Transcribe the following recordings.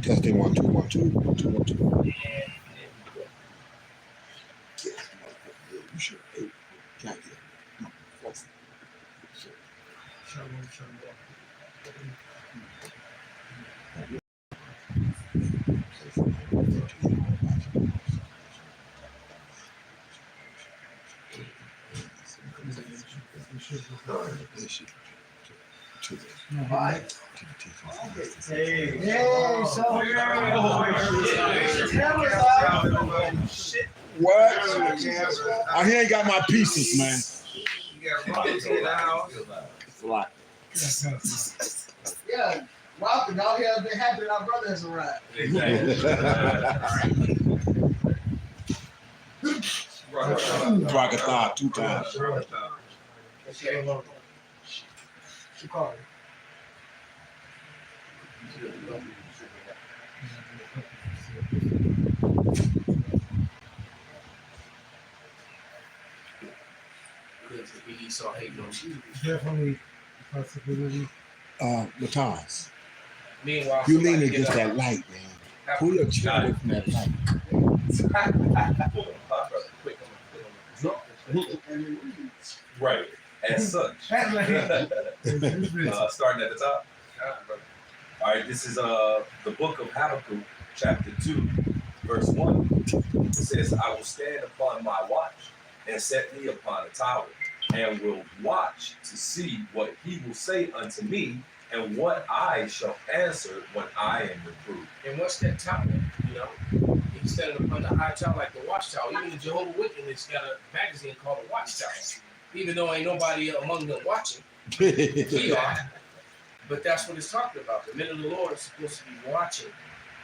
Testing 1 2 1 2 1 2 1 2. You should. Can't get it. What? He ain't got my pieces, man. It's a lot. Yeah. Welcome. All here, been happy that our brother has arrived. Rocket 2 times. Chicago. Definitely possibility. Matthias, Meanwhile, you lean against that light, man. Pull your chair away from that light. Right, as such. Starting at the top. All right, this is the book of Habakkuk, chapter 2, verse 1. It says, I will stand upon my watch and set me upon a tower, and will watch to see what he will say unto me, and what I shall answer when I am reproved. And what's that tower? You know, he's standing upon the high tower like the watchtower. Even the Jehovah's Witness got a magazine called the Watchtower. Even though ain't nobody among them watching, we are. But that's what it's talking about. The men of the Lord are supposed to be watching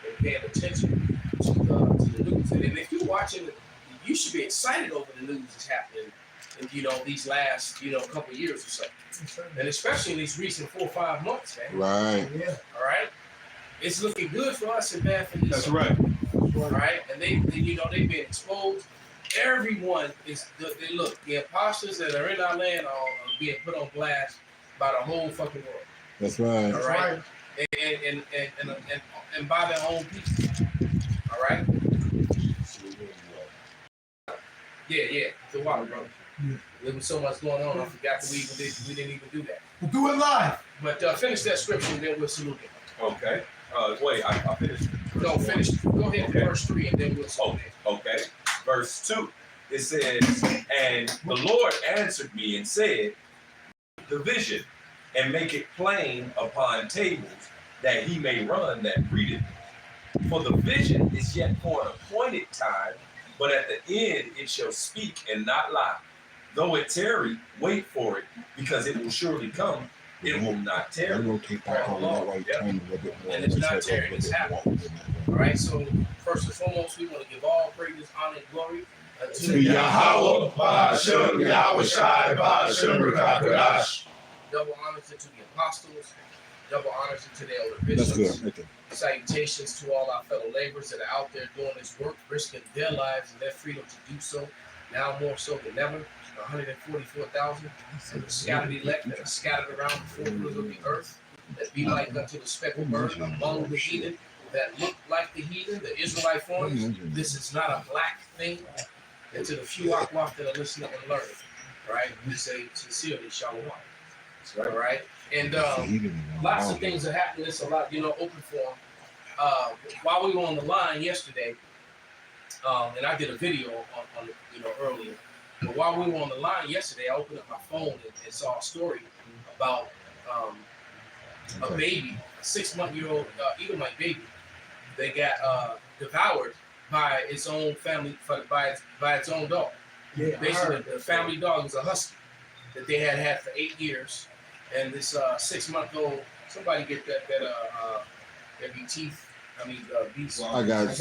and paying attention to the news. And if you're watching, you should be excited over the news that's happening in, these last, couple of years or so. And especially in these recent 4 or 5 months, man. Right. Yeah. All right? It's looking good for us and bad for these. That's right. All right? And they've been exposed. Everyone is, the imposters that are in our land are being put on blast by the whole fucking world. That's right. All right? And by their own people. All right? Yeah, the water, bro. Yeah. There was so much going on, I forgot that we didn't even do that. We'll do it live. But finish that scripture, and then we'll salute him. Okay. Wait, I finished. No, finish. Go ahead to verse 3, and then we'll salute him. Okay. Verse 2. It says, and the Lord answered me and said, the vision, and make it plain upon tables, that he may run that readeth. For the vision is yet for an appointed time, but at the end it shall speak and not lie. Though it tarry, wait for it, because it will surely come. It will not tarry. Rotate back on that way, turn a little bit more. And it's not tarrying, it's happening. All right, so first and foremost, we want to give all praises, honor, and glory To Yahweh, Ba'ashem Yahweh Shai, Ba'ashem Rekakadash. Double honors to the apostles, double honors to the elder That's bishops. good. Okay. Salutations to all our fellow laborers that are out there doing this work, risking their lives and their freedom to do so, now more so than ever. 144,000 and the scattered elect that are scattered around the 4 corners of the earth, that be like unto the speckled bird among the heathen, that look like the heathen, the Israelite forms. This is not a black thing. And to the few akwaf that are listening and learning, right? We say sincerely, shalom. All right? And lots of things are happening. It's a lot, open forum. While we were on the line yesterday, and I did a video on earlier, but while we were on the line yesterday, I opened up my phone and saw a story about a baby, a 6-month-old Edomite baby. They got devoured by its own family, by its own dog. Yeah, basically, the family dog was a husky that they had for 8 years, and this 6-month-old. Somebody get that teeth. Beast. I got it.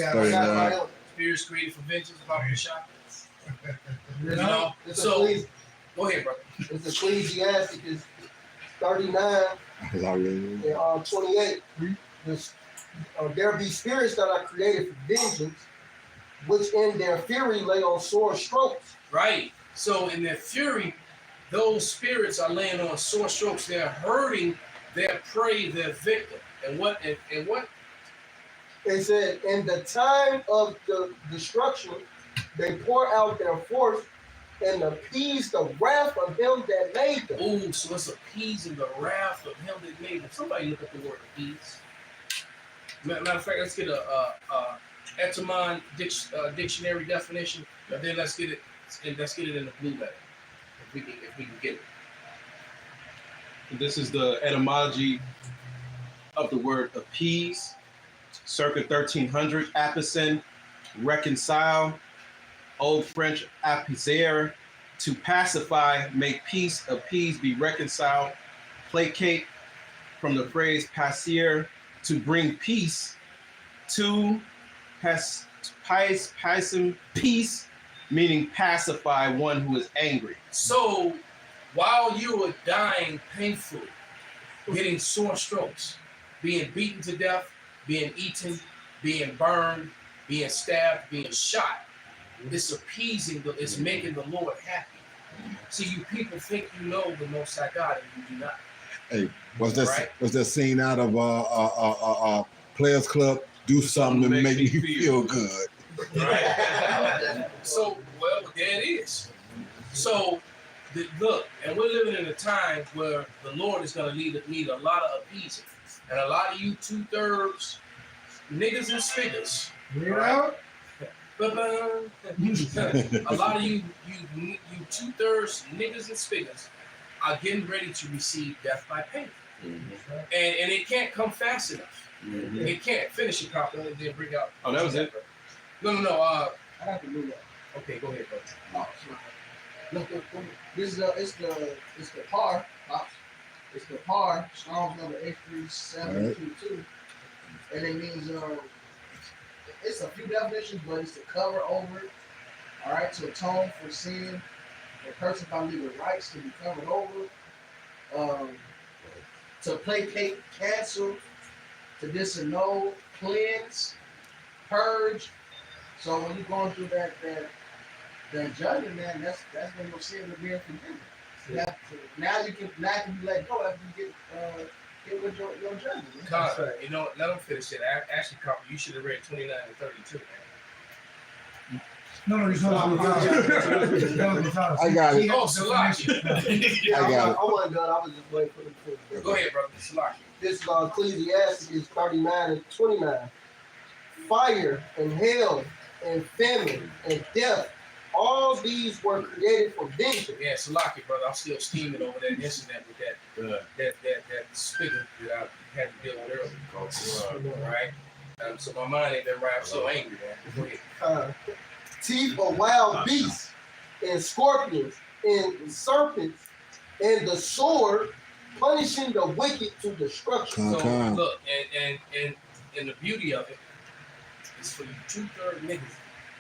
Spirits created for vengeance about the shop. So go ahead, bro. it's Ecclesiastes 39 and 28. There be spirits that are created for vengeance, which in their fury lay on sore strokes. Right. So in their fury, those spirits are laying on sore strokes. They're hurting their prey, their victim. And what? And what? It said, in the time of the destruction, they pour out their force and appease the wrath of him that made them. Ooh, so it's appeasing the wrath of him that made them. Somebody look up the word appease. Matter of fact, let's get a Etymon dictionary definition, and then let's get it in the blue letter, if we can get it. This is the etymology of the word appease, circa 1300. Apison, reconcile. Old French apaiser, to pacify, make peace, appease, be reconciled. Placate, from the phrase pacier, to bring peace. To peace, meaning pacify one who is angry. So, while you were dying painfully, getting sore strokes, being beaten to death, being eaten, being burned, being stabbed, being shot, it's appeasing, it's making the Lord happy. See, you people think you know the Most High God, and you do not. Hey, was that Right. was that scene out of Players Club? Do something to make me feel good. Right. So, well, there it is. So, look, and we're living in a time where the Lord is going to need a lot of appeasing, and a lot of you 2/3 niggas and spiggers. You know? A lot of you 2/3 niggas and spiggers are getting ready to receive death by pain, and it can't come fast enough. It can't. Finish it, Papa, and then bring out. Oh, that was it? No. I have to move that. Okay, go ahead, bro. Oh, sorry. Look, this is it's the par, pops. It's the par, Strong's number 83722. And it means it's a few definitions, but it's to cover over, all right, to atone for sin, a person by legal rights to be covered over, to placate, cancel, to disannul, cleanse, purge. So when you're going through that judgment, man, that's when your sin will be forgiven. Now you can be let go after you get with your judgment. Man. That's right. You know, let them finish it. Actually, Copper, you should have read 29 and 32, man. No, you're supposed to I got it. Oh, Salaki. Yeah, I got it. I wasn't done. I was just waiting for the Go ahead, brother. Salaki. This is Ecclesiastes 39 and 29. Fire and hail and famine and death, all these were created for vengeance. Yeah, Salaki, brother. I'm still steaming over that incident with that spigot that I had to deal with earlier. All right. So my mind ain't been right. I'm so angry, man. Go ahead. Teeth of wild beasts and scorpions and serpents and the sword, punishing the wicked to destruction. So Okay. look, and the beauty of it is for you 2/3 niggas.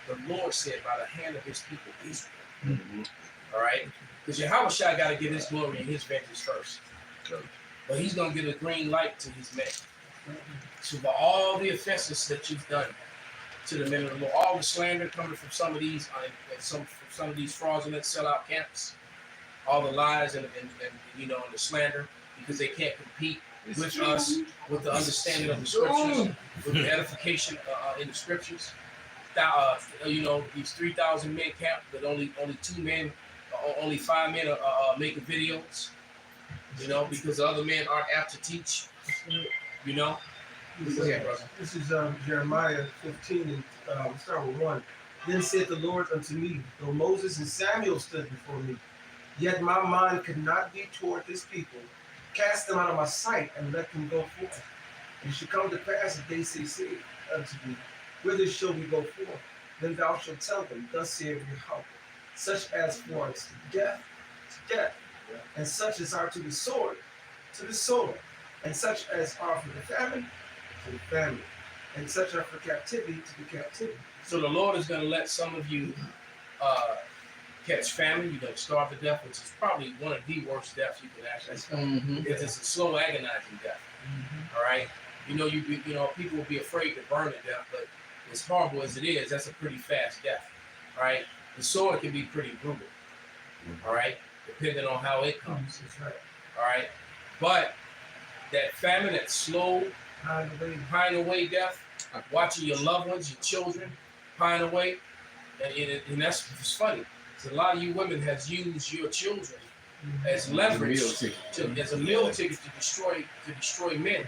The Lord said by the hand of his people Israel. All right? Because Yahushua got to get his glory and his vengeance first. But he's going to get a green light to his men. So for all the offenses that you've done to the men of the Lord, all the slander coming from some of these some of these fraudulent sellout camps, all the lies and the slander, because they can't compete with us with the understanding of the scriptures, with the edification in the scriptures. These 3,000 men camp, but only 2 men, only 5 men are making videos. Because the other men aren't apt to teach. Go ahead, brother. This is Jeremiah 15 and start with 1. Then said the Lord unto me, though Moses and Samuel stood before me, yet my mind could not be toward this people. Cast them out of my sight and let them go forth. And it shall come to pass that they say unto me, whither shall we go forth? Then thou shalt tell them, thus saith Yahweh, such as for us death, to death, and such as are to the sword, and such as are for the famine, to the famine, and such are for captivity, to the captivity. So the Lord is going to let some of you catch famine. You're going to starve to death, which is probably one of the worst deaths you can actually see. It's a slow, agonizing death. All right. People will be afraid to burn to death, but as horrible as it is, that's a pretty fast death. All right. The sword can be pretty brutal. All right. Depending on how it comes. That's right. All right. But that famine, that slow pine away death, watching your loved ones, your children pine away, and that's it's funny. A lot of you women has used your children as leverage as a meal ticket to destroy men,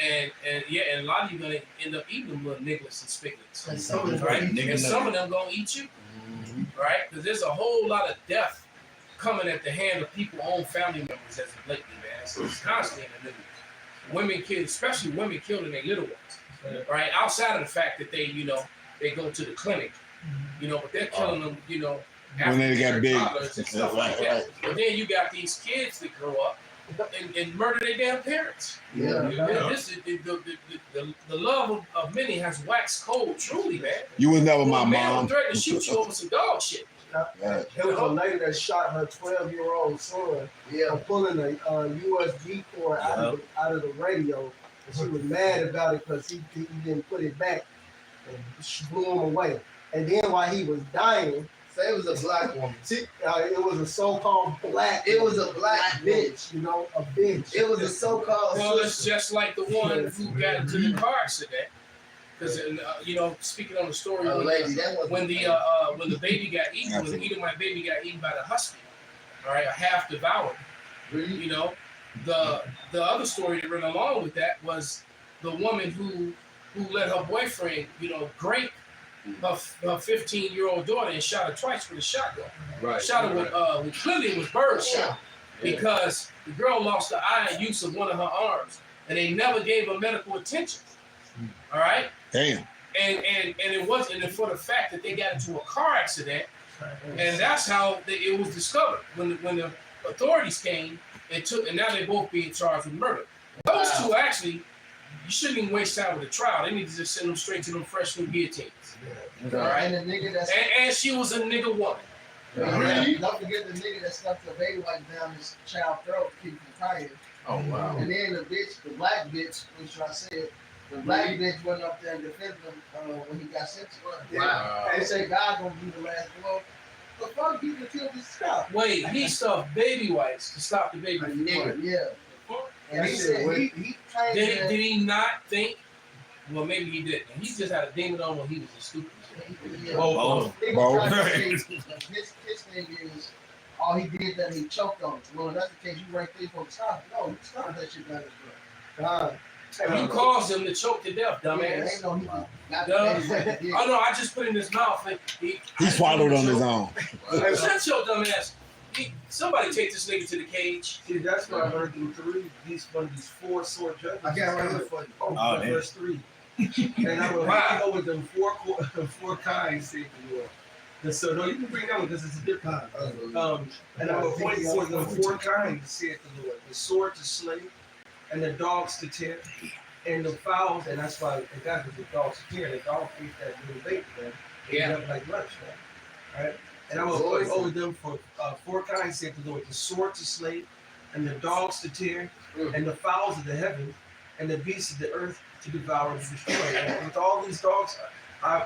and a lot of you gonna end up eating them little nigglets and spiglets, right? And some of them gonna eat you, right? Because there's a whole lot of death coming at the hand of people's own family members as of lately, man. So it's constantly in the news. Women killed, especially women killed in their little ones, right? Outside of the fact that they go to the clinic, but they're killing them, when they got big. And stuff like that. But then you got these kids that grow up and murder their damn parents. The love of many has waxed cold, truly, man. You was never my man mom. threatened to shoot you over some dog shit. There was a lady that shot her 12-year-old son pulling a USB cord out of the radio. And she was mad about it because he didn't put it back. And she blew him away. And then while he was dying, Say it was a black woman. it was a so-called black. It was a black bitch, a bitch. It was a so-called. Well, it's just like the one who got into the car accident. Because speaking on the story when the baby got eaten, when the Edomite baby got eaten by the husky, all right, a half devoured. Really? The other story that ran along with that was the woman who let her boyfriend, grape her 15-year-old daughter and shot her twice with a shotgun. Right. Shot her with clearly it was bird shot because the girl lost the eye and use of one of her arms, and they never gave her medical attention. All right. Damn. And it wasn't for the fact that they got into a car accident, and that's how it was discovered when the authorities came and now they both being charged with murder. Those two actually, you shouldn't even waste time with the trial. They need to just send them straight to them fresh new guillotines. All right. And the nigga And she was a nigga woman. Don't forget the nigga that stuck the baby wipe down his child's throat to keep from crying. Oh wow. And then the black bitch, which I said, the black bitch went up there and defended him when he got sentenced. Wow. They say God gonna be the last blow. The fuck people killed this stuff. Wait, he stuffed baby wipes to stop the baby from crying. Yeah. And he said he claimed Did he not think? Well, maybe he didn't. He just had a demon on when he was a stupid. Both. His thing is, all he did that he choked on it. Well, if that's the case, you right there for the stop. No, you stopped that shit down his throat. You caused him to choke to death, dumbass. Oh no, I just put in his mouth and he swallowed on his own. Shut your dumb ass. Somebody take this nigga to the cage. See, that's why I heard them one of these 4 sword judges. I got right here for you. Verse 3. And I will hand over them 4 kinds, saith the Lord. And so, no, you can bring that one because it's a different kind. And I will appoint for them 4 kinds, saith the Lord: the sword to slay, and the dogs to tear, and the fowls. And that's why they got the dogs to tear. The dogs eat that little baby, man. They eat up like lunch, man. Right? And I will appoint over them for 4 kinds, saith the Lord: the sword to slay, and the dogs to tear, and the fowls of the heaven, and the beasts of the earth to devour and destroy. And with all these dogs,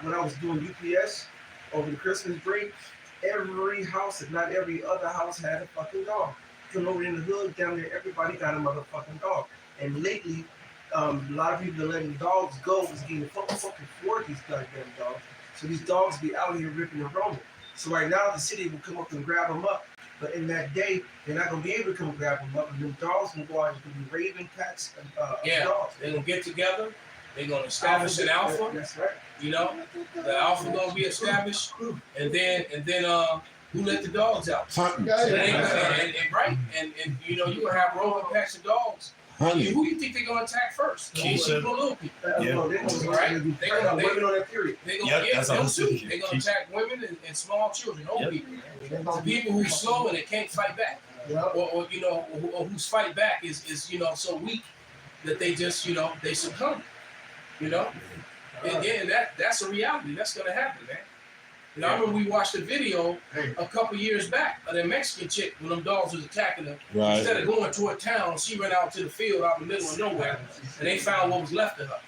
when I was doing UPS over the Christmas break, every house, if not every other house, had a fucking dog. Come over in the hood down there, everybody got a motherfucking dog. And lately, a lot of people are letting dogs go is getting fucking for these goddamn dogs. So these dogs be out here ripping and roaming. So right now, the city will come up and grab them up. But in that day, they're not going to be able to come grab them up. And them dogs will go out and be raving packs of dogs. They're going to get together. They're going to establish an alpha. That's right. The alpha going to be established. And then who let the dogs out? Hunting. Right. And you going to have roving packs of dogs. Hunting. Who do you think they're going to attack first? Keisha. The little people. They're going to women on that period. They're going to attack women and small children, old people. The people who slow and they can't fight back. Or whose fight back is so weak that they just they succumb. And that's a reality. That's gonna happen, man. I remember we watched a video a couple years back of that Mexican chick when them dogs was attacking her. Right. Instead of going toward town, she went out to the field out in the middle of nowhere, and they found what was left of her.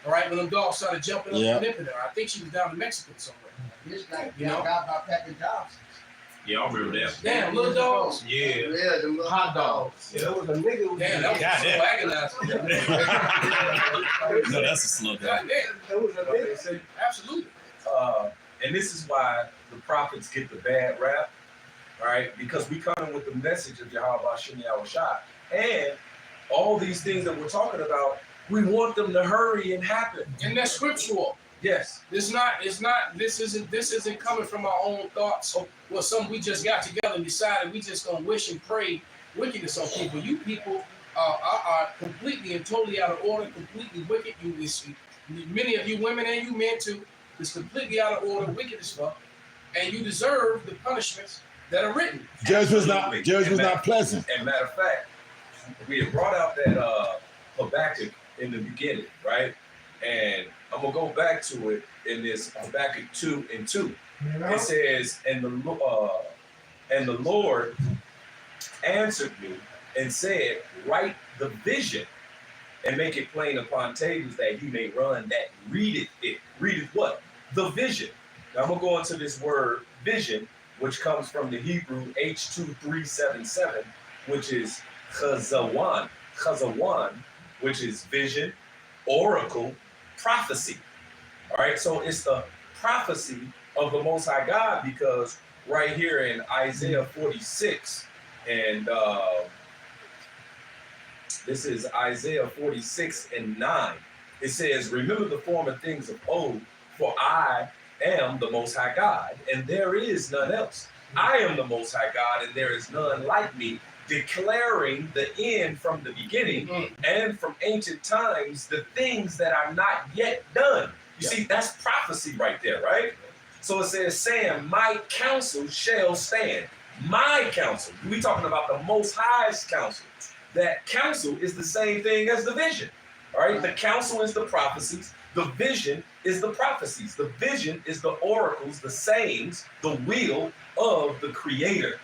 All right, when them dogs started jumping up and nipping her, I think she was down in Mexico somewhere. This guy got by packing jobs. Yeah, I remember that. Damn, little dogs. Yeah. Yeah, the little Hot dogs. There was a nigga. Damn, that was so agonizing. No, that's a slow down. God damn. There was a nigga. Absolutely. And this is why the prophets get the bad rap, all right? Because we come in with the message of Yahweh Shem Yahushua. And all these things that we're talking about, we want them to hurry and happen. And that's scriptural. Yes. This isn't coming from our own thoughts. Well, some we just got together and decided we just gonna wish and pray wickedness on people. You people are completely and totally out of order, completely wicked. Many of you women and you men too, is completely out of order, wicked as fuck, and you deserve the punishments that are written. Judgment's not pleasant. And matter of fact, we had brought out that Habakkuk in the beginning, right? And I'm gonna go back to it in this Habakkuk 2:2. It says, and the Lord answered me and said, write the vision and make it plain upon tables that he may run that readeth it. Readeth what? The vision. Now I'm gonna go into this word vision, which comes from the Hebrew H2377, which is chazawan, which is vision, oracle, prophecy. All right, so it's the prophecy of the Most High God, because right here in Isaiah 46, and this is Isaiah 46:9. It says, remember the former things of old, for I am the Most High God, and there is none else. I am the Most High God, and there is none like me, declaring the end from the beginning and from ancient times, the things that are not yet done. You see, that's prophecy right there, right? So it says, saying, my counsel shall stand. My counsel. We talking about the Most High's counsel. That counsel is the same thing as the vision. All right, the counsel is the prophecies. The vision is the prophecies. The vision is the oracles, the sayings, the will of the Creator.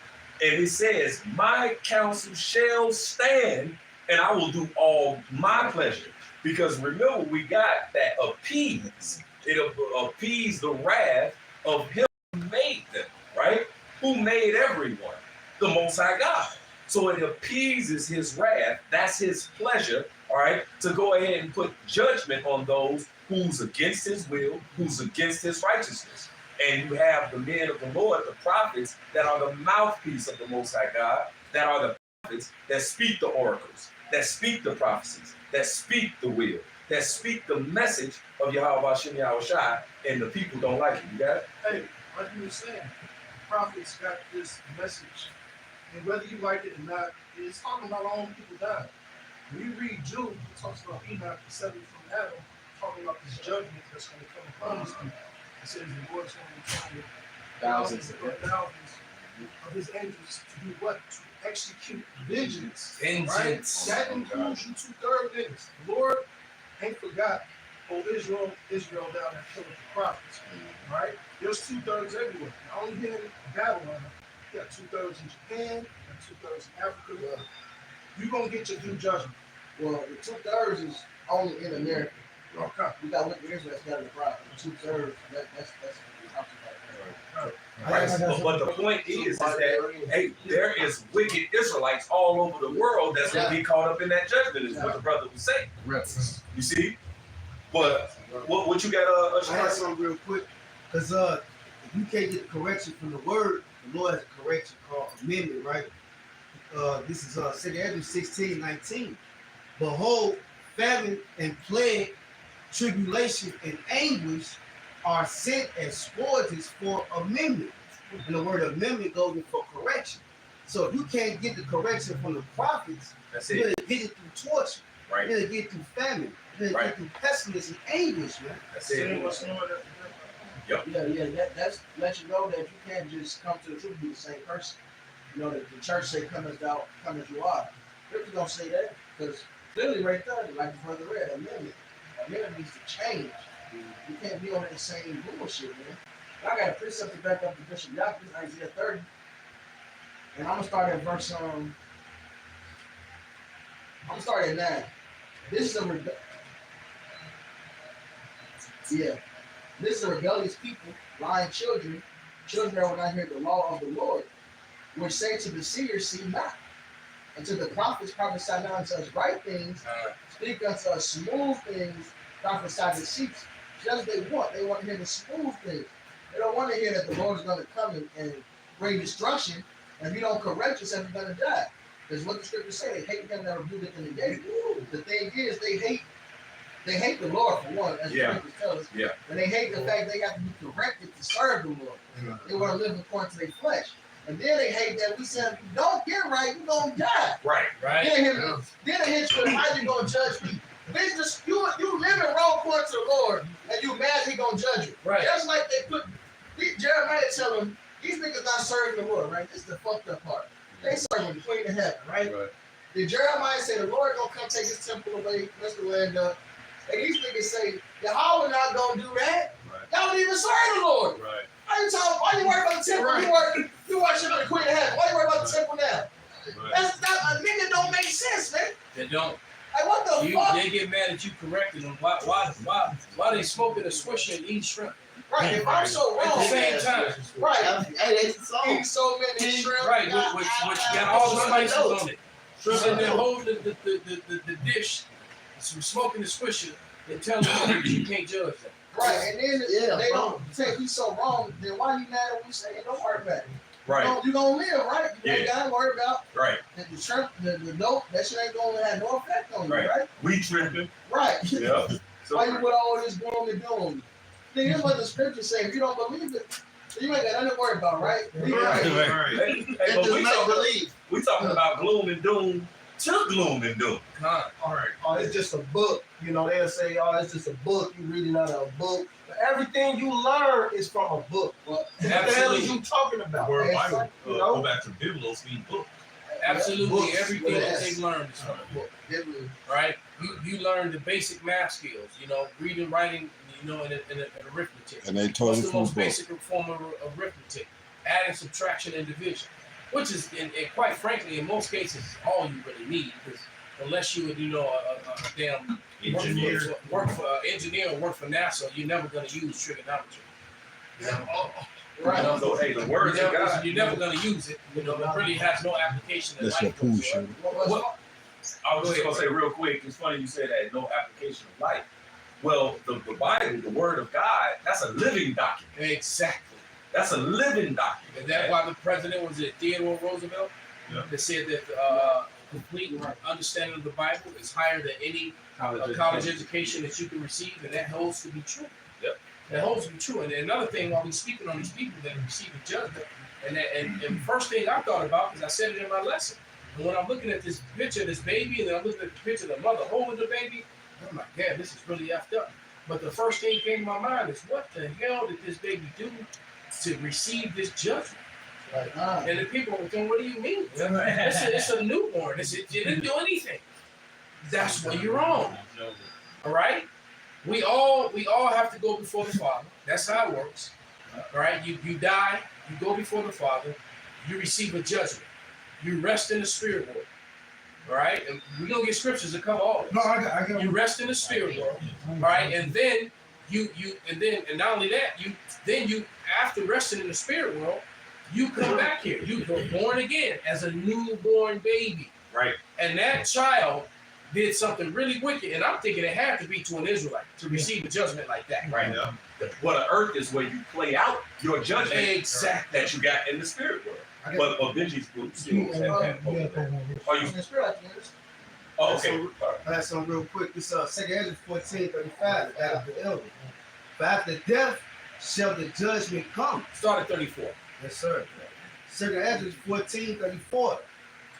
And it says, my counsel shall stand, and I will do all my pleasure. Because remember, we got that appease. It appease the wrath of him who made them, right? Who made everyone? The Most High God. So it appeases his wrath. That's his pleasure, all right, to go ahead and put judgment on those who's against his will, who's against his righteousness. And you have the men of the Lord, the prophets, that are the mouthpiece of the Most High God, that are the prophets that speak the oracles, that speak the prophecies, that speak the will, that speak the message of Yahweh Shem Yahushua, and the people don't like it. You got it? Hey, like you were saying, prophets got this message. And whether you like it or not, it's talking about all the people dying. When you read Jude, it talks about Enoch, the seventh from Adam, talking about this judgment that's going to come upon these people. It says the Lord's going to come thousands of his angels to do what? To execute vengeance. Vengeance. Right? That includes you 2/3 vengeance. The Lord ain't forgot Israel down that killed the prophets. Right? There's 2/3 everywhere. Not only here in Babylon, you got 2/3 in Japan, you got 2/3 in Africa. You're going to get your due judgment. Well, the 2/3 is only in America. Okay. We got what the Israelites got in the problem. 2/3, that's Right. But the point is that, hey, there is wicked Israelites all over the world that's going to be caught up in that judgment, is what the brother was saying. You see? But what you got, I had something real quick. Because if you can't get the correction from the word, the Lord has a correction called amendment, right? This is 2 Ezra 16:19. Behold, famine and plague, tribulation and anguish are sent as scourges for amendment. And the word amendment goes in for correction. So if you can't get the correction from the prophets, that's you're it. gonna get it through torture. Right. You're gonna get it through famine. You're gonna get it through pestilence and anguish, man. That's it. that's let you know that you can't just come to the truth and be the same person. You know, the church say come as thou, come as you are. They're just gonna say that because clearly right there, like the brother read, amendment needs to change. You can't be on that same bullshit, man. I got a precept to back up the Bishop Yaakov, Isaiah 30. And I'm gonna start at verse I'm gonna start at 9. This is This is a rebellious people, lying children that will not hear the law of the Lord. which say to the seers, see not. And to the prophets prophesy not unto us right things, speak unto us smooth things, prophesy deceits. Just they want to hear the smooth things. They don't want to hear that the Lord is going to come and bring destruction. And if you don't correct yourself, you're going to die. Because what the scriptures say, they hate them that rebuke it in the gate. The thing is, they hate the Lord for one, as the scriptures tell us. Yeah. And they hate the fact they have to be corrected to serve the Lord. They want to live according to their flesh. And then they hate that we said, if you don't get right, you're going to die. Right. Then they hit you with, how you going to judge me? Bitch, just, you living wrong according to the Lord, and you mad he going to judge you. Right. Just like they put, Jeremiah tell them, these niggas not serving the Lord, right? This is the fucked up part. They serving the Queen of Heaven, right? Did Jeremiah say the Lord gonna come take his temple away, mess the land up? And these niggas say, Yahweh not gonna do that. Y'all don't even serve the Lord. Right. Why you worry about the temple? You worship the Queen of Heaven. Why you worry about the temple now? That's not, a nigga don't make sense, man. They don't. Like, what the fuck? They get mad at you correcting them. Why they smoking a swisher and eating shrimp? Right, if I'm so wrong. At the same time. Right. Hey, Eat so many shrimp. Right, which got all the spices on it. Sitting there holding the dish, smoking the swisher, and telling you that you can't judge them. Right, and then they don't take you so wrong, then why you mad at what we saying? Don't worry about it. Right. You gonna live, right? You ain't gotta worry about Right. the shrimp, the dope, that shit ain't gonna have no effect on you, right? We tripping. Right. Yeah. So Why you with all this gloom and doom? Then here's what the scriptures say. If you don't believe it, you ain't got nothing to worry about, right? Right. Hey, but we talking about gloom and doom to gloom and doom. All right. Oh, it's just a book. You know, they'll say, oh, it's just a book. You reading out of a book. But everything you learn is from a book. What the hell is you talking about? The word Bible, you know? go back to Biblos mean book. Absolutely, Books, everything yes. that they learn is from a book, right? You learn the basic math skills, reading, writing, and arithmetic. And they told What's you the from most book. basic form of arithmetic? Adding, subtraction, and division, which is, and quite frankly, in most cases, all you really need. Because unless you would, a damn Engineer. work for engineer or work for NASA, you're never going to use trigonometry. Right. So hey, the words of God. You're never going to use it. It really has no application in That's your life. pool whatsoever. shooter. I was just gonna say real quick. It's funny you say that no application of life. Well, the Bible, the Word of God, that's a living document. Exactly. That's a living document. And that's why the president was it Theodore Roosevelt that said that complete understanding of the Bible is higher than any college education that you can receive, and that holds to be true. Yep. That holds to be true. And another thing, while we're speaking on these people that are receiving judgment, and the first thing I thought about, because I said it in my lesson, and when I'm looking at this picture of this baby, and then I'm looking at the picture of the mother holding the baby, I'm like, damn, this is really effed up. But the first thing came to my mind is, what the hell did this baby do to receive this judgment? Right. And the people were saying, what do you mean? It's a newborn. It didn't do anything. That's where you're wrong. All right? We all have to go before the Father. That's how it works. All right? You die, you go before the Father, you receive a judgment. You rest in the spirit world. All right? And we're going to get scriptures to cover all this. No, I got You rest in the spirit world. All right? And then and not only that, you after resting in the spirit world, you come back here. You were born again as a newborn baby. Right. And that child did something really wicked. And I'm thinking it had to be to an Israelite to receive a judgment like that. Right now. Well, the earth is where you play out your judgment Exactly. that you got in the spirit world. But Benji's group still have that. Are you? Oh, okay. I have some real quick. This 2 Ezra 14:35, that of the elder. For after death shall the judgment come. Start at 34. Yes, sir. 2 Ezra 14:34.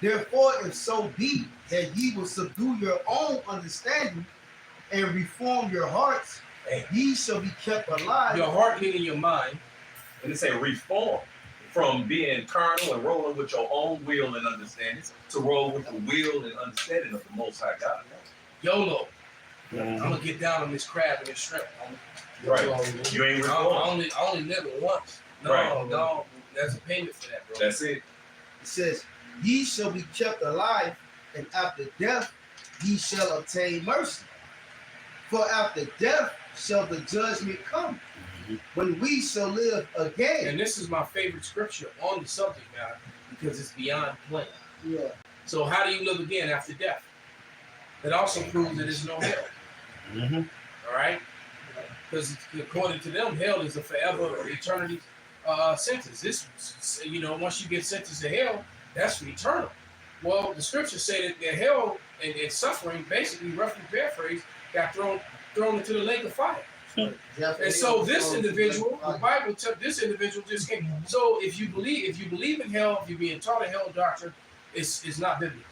Therefore, if so be that ye will subdue your own understanding and reform your hearts, ye shall be kept alive. Your heart meaning your mind. And it say reform from being carnal and rolling with your own will and understanding to roll with the will and understanding of the Most High God. YOLO. I'm gonna get down on this crab and this shrimp. Right. You ain't I reformed. only live it once. No, Right. no, there's a payment for that, bro. That's it. It says, ye shall be kept alive, and after death ye shall obtain mercy. For after death shall the judgment come, when we shall live again. And this is my favorite scripture on the subject matter, because it's beyond plain. Yeah. So how do you live again after death? That also proves that there's no hell. Mhm. All right? Because according to them, hell is a forever eternity sentence. This, once you get sentenced to hell, that's for eternal. Well, the scriptures say that the hell and suffering, basically, roughly paraphrased, got thrown into the lake of fire. And so this individual, the Bible took this individual just came. So if you believe in hell, if you're being taught a hell doctrine, it's not biblical.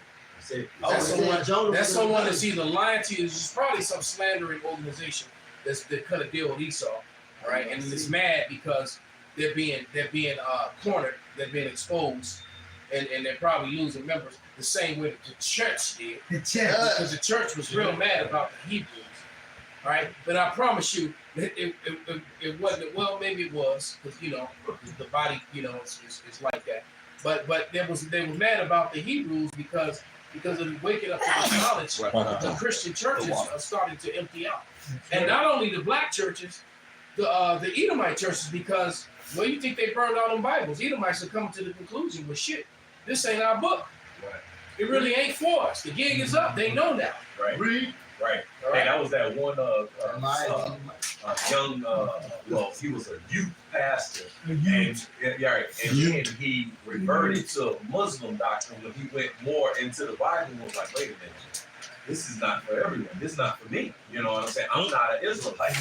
That's someone that's either lying to you. There's probably some slandering organization that cut a deal with Esau, all right, and it's mad because they're being cornered, they're being exposed, and they're probably losing members the same way that the church did. Because the church was real mad about the Hebrews. All right, but I promise you, it wasn't. Well, maybe it was because the body, it's like that. But they were mad about the Hebrews because of the waking up to the knowledge. The Christian churches are starting to empty out, and not only the black churches, the Edomite churches, because you think they burned out them Bibles? Edomites are coming to the conclusion, well, shit, this ain't our book. Right. It really ain't for us. The gig is up. They know now. Right. Read. Right. And that was that one young, he was a youth pastor. And then he reverted to Muslim doctrine when he went more into the Bible and was like, wait a minute, this is not for everyone. This is not for me. You know what I'm saying? I'm not an Israelite,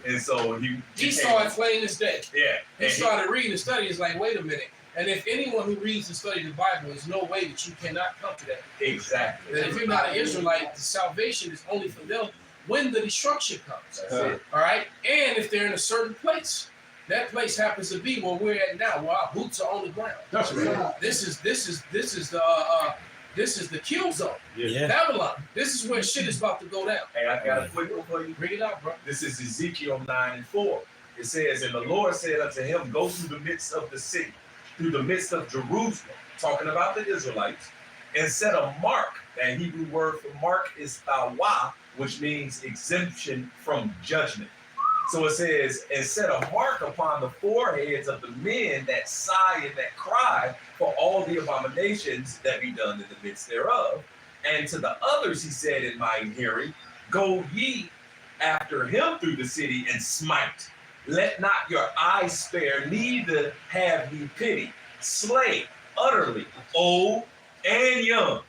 And so he saw it plain as day. Yeah. He started reading the study. It's like, wait a minute. And if anyone who reads and studies the Bible, there's no way that you cannot come to that. Exactly. That if you're not an Israelite, the salvation is only for them when the destruction comes. That's it. All right? And if they're in a certain place. That place happens to be where we're at now, where our boots are on the ground. That's right. This is the kill zone. Yeah. Babylon. This is where shit is about to go down. Hey, I got a quick one for you. Bring it out, bro. This is Ezekiel 9:4. It says, and the Lord said unto him, go through the midst of the city, through the midst of Jerusalem, talking about the Israelites, and set a mark. That Hebrew word for mark is tawah, which means exemption from judgment. So it says, and set a mark upon the foreheads of the men that sigh and that cry for all the abominations that be done in the midst thereof. And to the others he said in my hearing, go ye after him through the city and smite. Let not your eyes spare, neither have ye pity. Slay utterly old and young,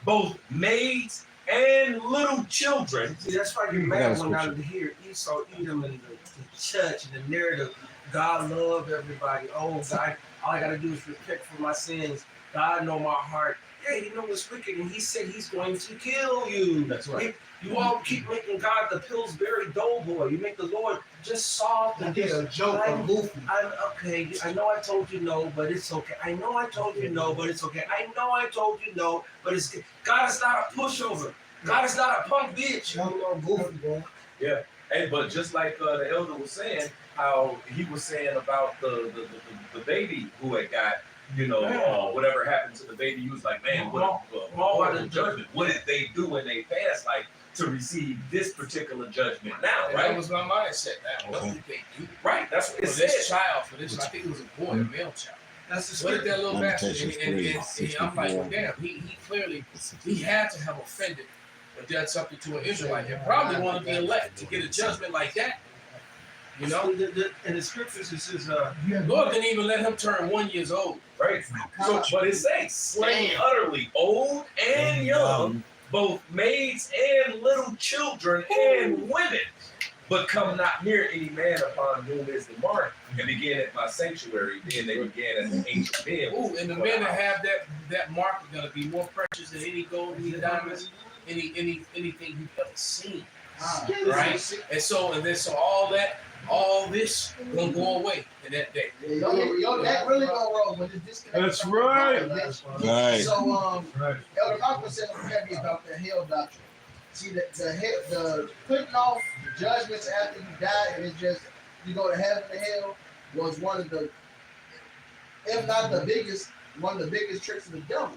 both maids and little children. See, that's why you're mad when I hear Esau, Edom, and the church and the narrative. God love everybody. Oh, God, all I gotta do is repent for my sins. God know my heart. Yeah, he know what's wicked, and he said he's going to kill you. That's right. You all keep making God the Pillsbury Doughboy. You make the Lord just soft and Get a joke or goofy. I'm okay. I know I told you no, but it's okay. I know I told you no, but it's okay. I know I told you no, but it's God is not a pushover. God is not a punk bitch. No goofy, bro. Yeah. Hey, but just like the elder was saying, how he was saying about the baby who had got, whatever happened to the baby, he was like, man, what the judgment? What did they do when they passed, like, to receive this particular judgment now, And right? that was my mindset. Now, what did they do? Right, that's what it For this said. child, I think it was a boy, a male child. That's the What did script. that little bastard? Lamentations And I'm like, 3:64. well, damn, he clearly, he had to have offended or done something to an Israelite. And probably one of the elect to get a judgment like that. You know? In the scriptures, it says, Lord didn't even let him turn 1 year old. Right. So, but it says, slain utterly old and young, both maids and little children and women, but come not near any man upon whom is the mark, and begin at my sanctuary. Then they began as an ancient men. Ooh, and the men that have that mark are gonna be more precious than any gold, any diamonds, anything you've ever seen. Right? And so all this gonna go away in that day. Yo, that really go wrong when it's disconnected. That's right. Right. So, Right. Elder Malcolm said heavy about the hell doctrine. See, the putting off the judgments after you die, and it's just you go to heaven and hell was one of the, if not the biggest, one of the biggest tricks of the devil.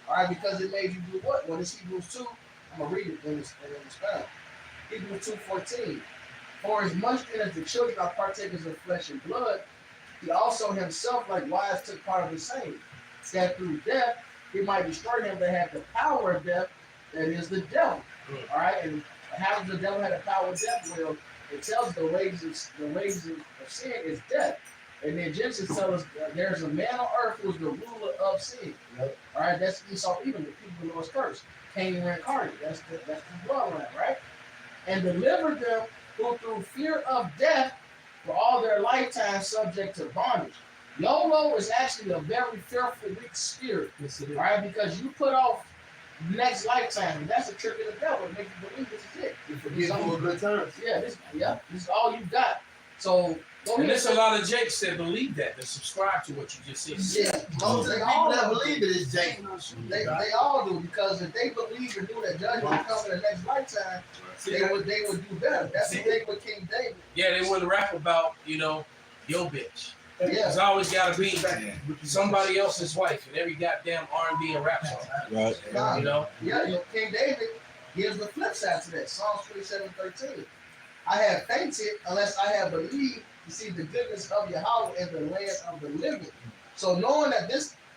All right, because it made you do what? When it's Hebrews 2, I'm gonna read it when it's found. Hebrews 2:14. For as much as the children are partakers of flesh and blood, he also himself likewise took part of the same, that through death, he might destroy them that have the power of death, that is the devil. All right, and how does the devil have the power of death? Well, it tells the wages of sin is death. And then Genesis tells us there's a man on earth who's the ruler of sin. Yep. All right, that's Esau, even the people who was cursed. Cain reincarnated. That's the bloodline, right? And delivered them who through fear of death for all their lifetime subject to bondage. YOLO is actually a very fearful, weak spirit. Yes, it is. All right, because you put off next lifetime, and that's a trick of the devil. It makes you believe this is it. You forget who a good times. Yeah, this is all you got. So go And ahead. there's a lot of Jakes that believe that subscribe to what you just said. Yeah, most of the people that believe it is Jake. They all do, because if they believe and do that judgment come in the next lifetime, they would do better. That's the thing with King David. Yeah, they wouldn't rap about, yo bitch. Yeah. It's always got to be somebody else's wife in every goddamn R&B and rap song. Right. Nah, You know? Yeah, King David gives the flip side to that. Psalms 27:13. I have fainted unless I have believed to see the goodness of Yahweh in the land of the living. So knowing that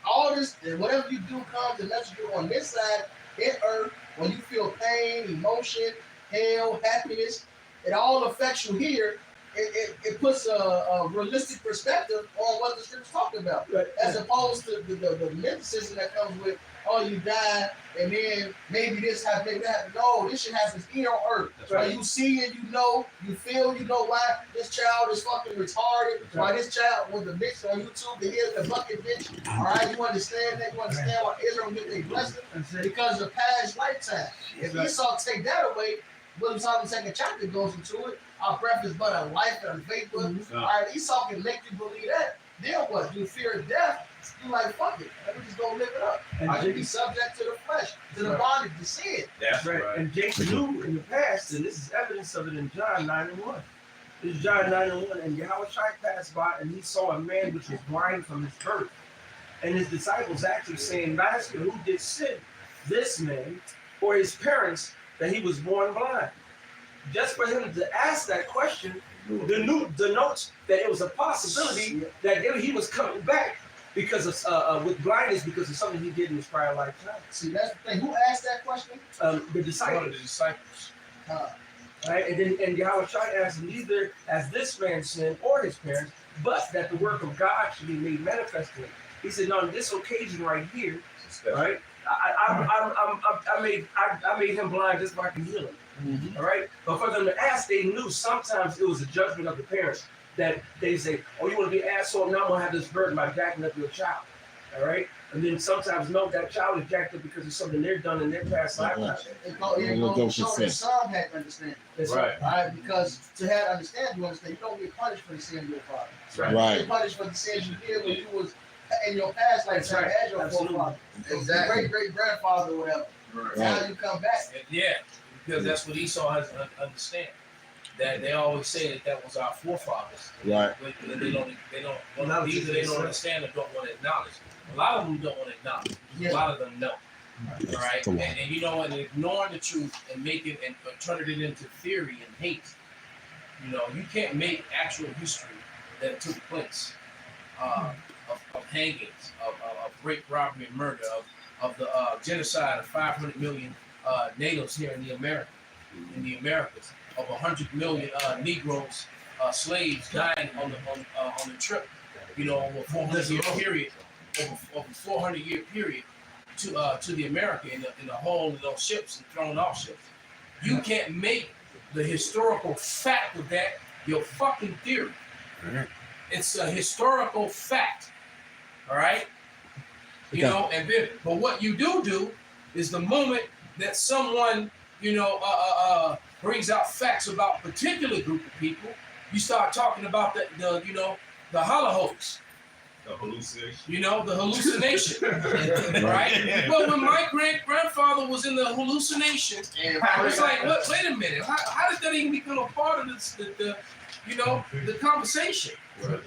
all this, and whatever you do comes to mess you on this side, in earth, when you feel pain, emotion, hell, happiness, it all affects you here. It puts a realistic perspective on what the scriptures talk about, as opposed to the mysticism that comes with, oh, you die, and then maybe this happens, maybe that happens. No, this shit happens here on earth. When you see and you feel, why this child is fucking retarded, why this child was the bitch on YouTube, the here's the bucket bitch. All right, you understand that? You understand why Israel get their blessing? Because of past lifetime. If Esau take that away, William Solomon second chapter goes into it. Our breath is but a life and a faith. All right, Esau can make you believe that. Then what? You fear death. You like, fuck it. Let me just go live it up. I should be subject to the flesh, to the bondage, to sin. That's right. And Jake knew in the past, and this is evidence of it in John 9:1. This is John 9:1, and Yahweh passed by, and he saw a man which was blind from his birth. And his disciples actually saying, Master, who did sin, this man or his parents, that he was born blind? Just for him to ask that question denotes that it was a possibility that he was coming back because of with blindness, because of something he did in his prior lifetime. See, that's the thing. Who asked that question? The disciples. One of the disciples. Right? And Yahweh asked, neither as this man sinned or his parents, but that the work of God should be made manifest to him. He said, on this occasion right here, right? I made him blind just so I can heal him. Mm-hmm. All right, but for them to ask, they knew sometimes it was a judgment of the parents that they say, "Oh, you want to be an asshole? Now I'm gonna have this burden by jacking up your child." All right, and then sometimes no, that child is jacked up because of something they've done in their past lifetime. It goes to show that some had understanding. That's Right. All right, because to have understanding, you understand, you don't get punished for the sin of your father. Right. You get punished for the sins you did when you was in your past lifetime as your forefather, Exactly. great grandfather, or whatever. Right. Now you come back. And yeah, because that's what Esau has to understand. That they always say that was our forefathers. Right. But they don't either they don't understand or don't want to acknowledge. A lot of them don't want to acknowledge. A lot of them know. All right, and and ignoring the truth and making and turning it into theory and hate. You can't make actual history that took place of hangings, of rape, robbery, and murder, of the genocide of 500 million natives here in the Americas, of 100 million Negroes, slaves dying on the trip. Over 400-year period, over 400-year period to the America in the hull of those ships and thrown off ships. You can't make the historical fact of that your fucking theory. It's a historical fact. All right? And then, but what you do is the moment that someone, brings out facts about a particular group of people, you start talking about the Holocaust. The hallucination. The hallucination. Right? Well, when my great-grandfather was in the hallucination, I was like, wait a minute, how did that even become a part of the conversation? But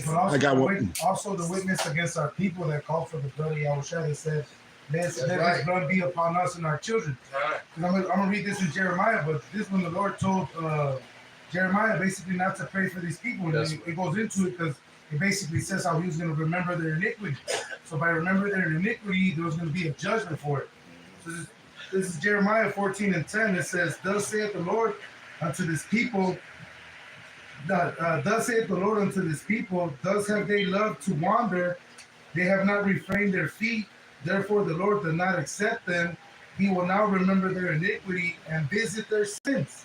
I got one. also the witness against our people that called for the blood of Yahushua, that said, let his blood be upon us and our children. Right. I'm gonna read this in Jeremiah, but this one the Lord told Jeremiah basically not to pray for these people. And it goes into it because it basically says how he was going to remember their iniquity. So by remembering their iniquity, there was going to be a judgment for it. So this is Jeremiah 14:10. It says, "Thus saith the Lord unto this people, thus saith the Lord unto this people, thus have they loved to wander, they have not refrained their feet, therefore the Lord does not accept them. He will now remember their iniquity and visit their sins.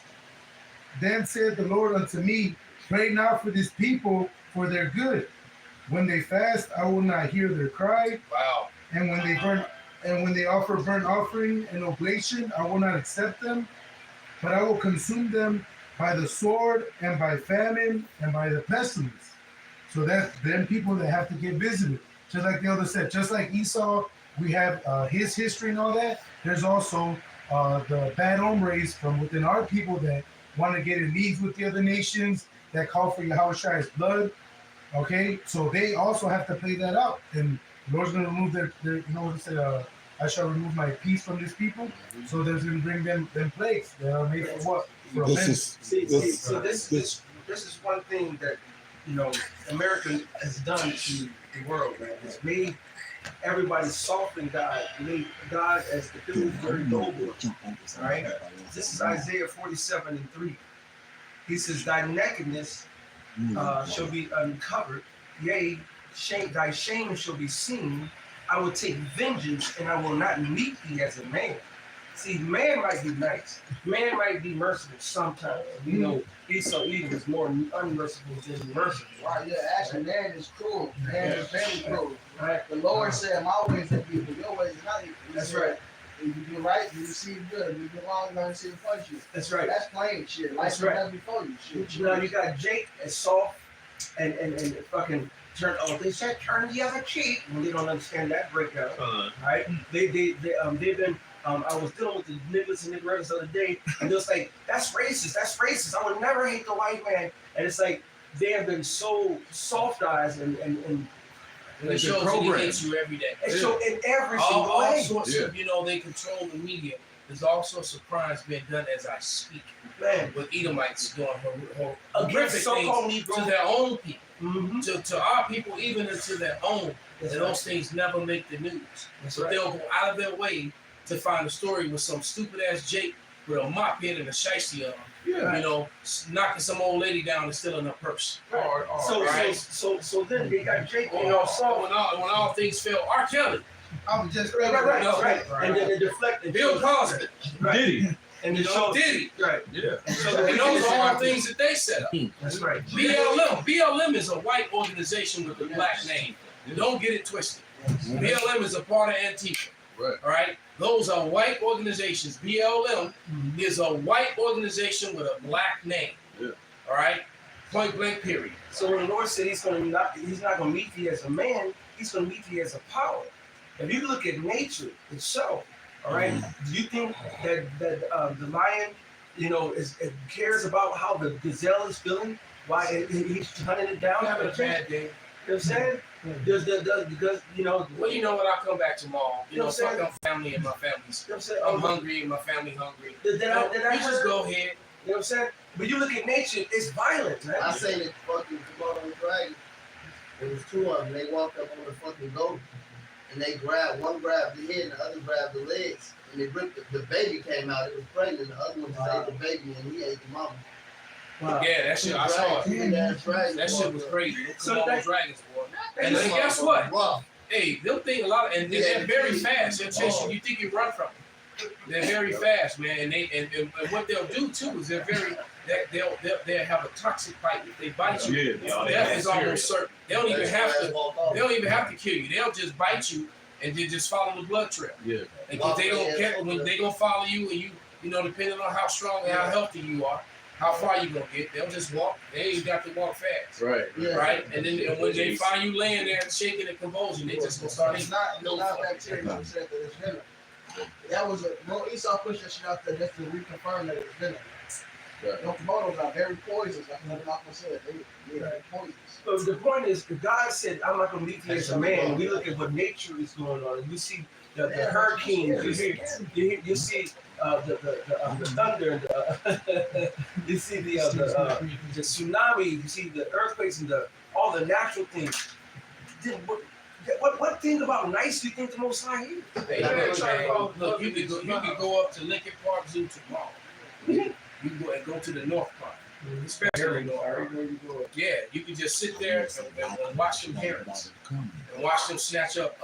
Then said the Lord unto me, pray now for this people for their good. When they fast, I will not hear their cry. Wow. And when they offer burnt offering and oblation, I will not accept them. But I will consume them by the sword and by famine and by the pestilence." So that's them people that have to get visited. Just like the other said, just like Esau, we have his history and all that. There's also the bad hombres from within our people that want to get in leagues with the other nations, that call for Yahushua's blood. Okay, so they also have to play that out. And the Lord's going to remove their you know what it said, I shall remove my peace from this people. So there's going to bring them plagues that are made for what? For This This is one thing that America has done to the world, man. It's made everybody soft in God, made God as the dude very noble. All right. This is Isaiah 47:3. He says, "Thy nakedness shall be uncovered, yea, thy shame shall be seen. I will take vengeance, and I will not meet thee as a man." See, man might be nice. Man might be merciful sometimes. We know Esau Edom is more unmerciful than merciful. Right, yeah, actually, man is cruel. Man is very cruel. Right? The Lord said, "My ways are evil, your ways are not evil." That's right. If you do right, you receive good. If you do wrong, you're going to receive punishment. That's right. That's plain shit. Life That's right. has before you. Shit. Now you got Jake and soft and fucking turn. Oh, they said turn the other cheek when they don't understand that breakdown. Right? They've been. I was dealing with the niggas and niggas the other day, and they was like, "That's racist. That's racist. I would never hate the white man." And it's like they have been so soft eyes and it shows that he hates you every day. It shows in every all single way. Sorts of, they control the media. There's all sorts of crimes being done as I speak. Man, with Edomites doing horrific against so-called things Negroes to their own people, mm-hmm. to our people, even into their own. That's and right. those things never make the news. That's So right. they'll go out of their way to find a story with some stupid ass Jake with a mop head and a shiesty on, knocking some old lady down and stealing her purse. Right. So then they got Jake When and all when all things fail, R. Kelly, I was just right. And then they deflect and Bill Cosby, right. Diddy. And the show Diddy. Right. Yeah. And those are all things that they set up. That's right. BLM is a white organization with a black name. Don't get it twisted. BLM is a part of Antifa. Right. All right. Those are white organizations. BLM is a white organization with a black name. Yeah. All right. Point blank. Period. So when the Lord said he's not going to meet thee as a man, he's going to meet thee as a power. If you look at nature itself, all right, do you think that the lion, it cares about how the gazelle is feeling? Why he's hunting it down? Having a bad day. You know what I'm saying? Because Well, you know what? I'll come back tomorrow. You know what I'm fuck saying? my family and my family's. You know what I'm saying? I'm hungry and my family hungry. Then I You just go ahead. You know what I'm saying? But you look at nature, it's violent, man. I say that fucking Komodo dragon. There was two of them. They walked up on the fucking goat, and one grabbed the head, and the other grabbed the legs, and they ripped the baby came out. It was pregnant. The other one just ate the baby, and he ate the mama. Wow. Yeah, that shit. I saw it. That shit was crazy. So dragons, boy. And then guess what? Wow. Hey, they'll think a lot, and they're very fast. They'll chase you. You think you run from them. They're very fast, man. And what they'll do too is they'll have a toxic bite. If they bite you, death is almost certain. They don't even have to kill you. They'll just bite you and then just follow the blood trail. Yeah. Because they don't care when they gonna follow you, and you depending on how strong and how healthy you are, how far you gonna get, they'll just walk. They ain't got to walk fast. Right. Yeah. Right? And then when they find you laying there shaking and convulsing, they just gonna start It's eating. not bacteria. You said that it's venom. That was Esau pushed that shit out there just to reconfirm that it's venom. Right. No, Komodos are very poisonous. Like Malcolm said, they're very poisonous. So the point is, God said, "I'm not going to meet you as a man." We look at what nature is going on, and you see the hurricanes. You see the thunder. You see the tsunami. You see the earthquakes and all the natural things. What thing about nice do you think the Most High is? Hey, look, you can go up to Lincoln Park Zoo tomorrow. You can go to the North Park, especially North Park. Yeah, you can just sit there and watch them herons and watch them snatch up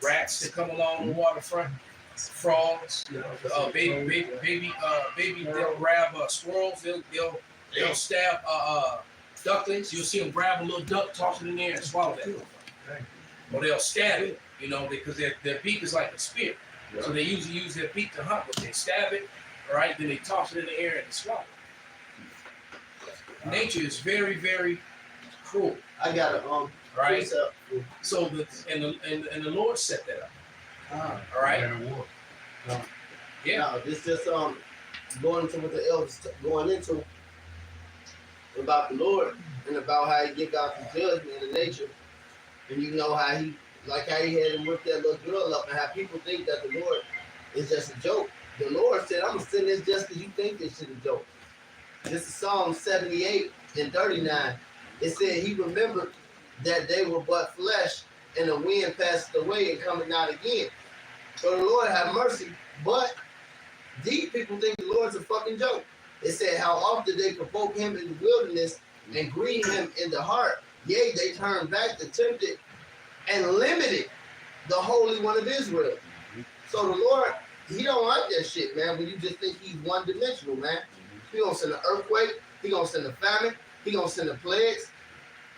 rats that come along the waterfront, frogs, baby. They'll grab squirrels. They'll stab ducklings. You'll see them grab a little duck, toss it in there, and swallow that. Or they'll stab it, because their beak is like a spear. So they usually use their beak to hunt, but they stab it, all right, then they toss it in the air and swallow it. Nature is very, very cruel. I got it. Right? So the Lord set that up. All right? Yeah. No, this just going into what the elders going into about the Lord and about how he give out the judgment in the nature. And you know how he had him whip that little girl up, and how people think that the Lord is just a joke. The Lord said, I'm going to send this just because you think this shit a joke. This is Psalm 78 and 39. It said he remembered that they were but flesh, and the wind passed away and coming not again. So the Lord have mercy, but these people think the Lord's a fucking joke. It said how often they provoke him in the wilderness and grieve him in the heart. Yea, they turned back the tempted and limited the Holy One of Israel. So the Lord, he don't like that shit, man, when you just think he's one-dimensional, man. He gonna send an earthquake, he gonna send a famine, he gonna send the plagues.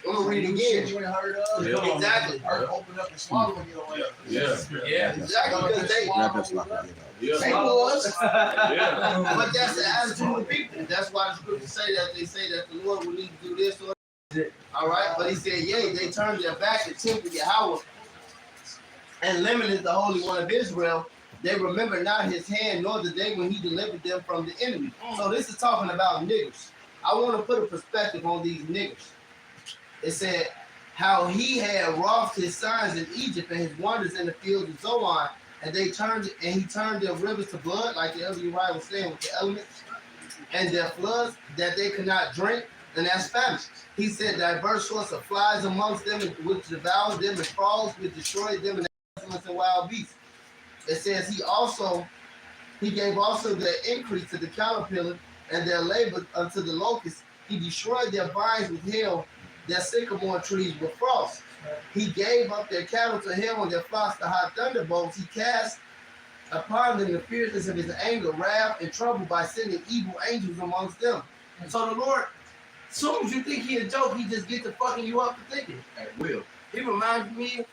I'm gonna read it again. You ain't heard of? Yeah. Exactly. Earth open up and swallow you. Yeah. Exactly, because they was. But that's the attitude of the people. That's why the scriptures say that the Lord will need to do this or that. All right, but he said, yea, they turned their back and tempted Yahweh and limited the Holy One of Israel. They remembered not his hand, nor the day when he delivered them from the enemy. So this is talking about niggers. I want to put a perspective on these niggers. It said how he had wrought his signs in Egypt and his wonders in the fields of Zoan, and he turned their rivers to blood, like the other Uriah was saying with the elements, and their floods that they could not drink, and that's famine. He said diverse sorts of flies amongst them, which devoured them, and frogs which destroyed them, and pestilence and wild beasts. It says he gave also their increase to the caterpillar, and their labor unto the locust. He destroyed their vines with hail, their sycamore trees with frost. He gave up their cattle to hail and their flocks to hot thunderbolts. He cast upon them the fierceness of his anger, wrath, and trouble by sending evil angels amongst them. And so the Lord, as soon as you think he a joke, he just get to fucking you up for thinking. At will. He reminds me.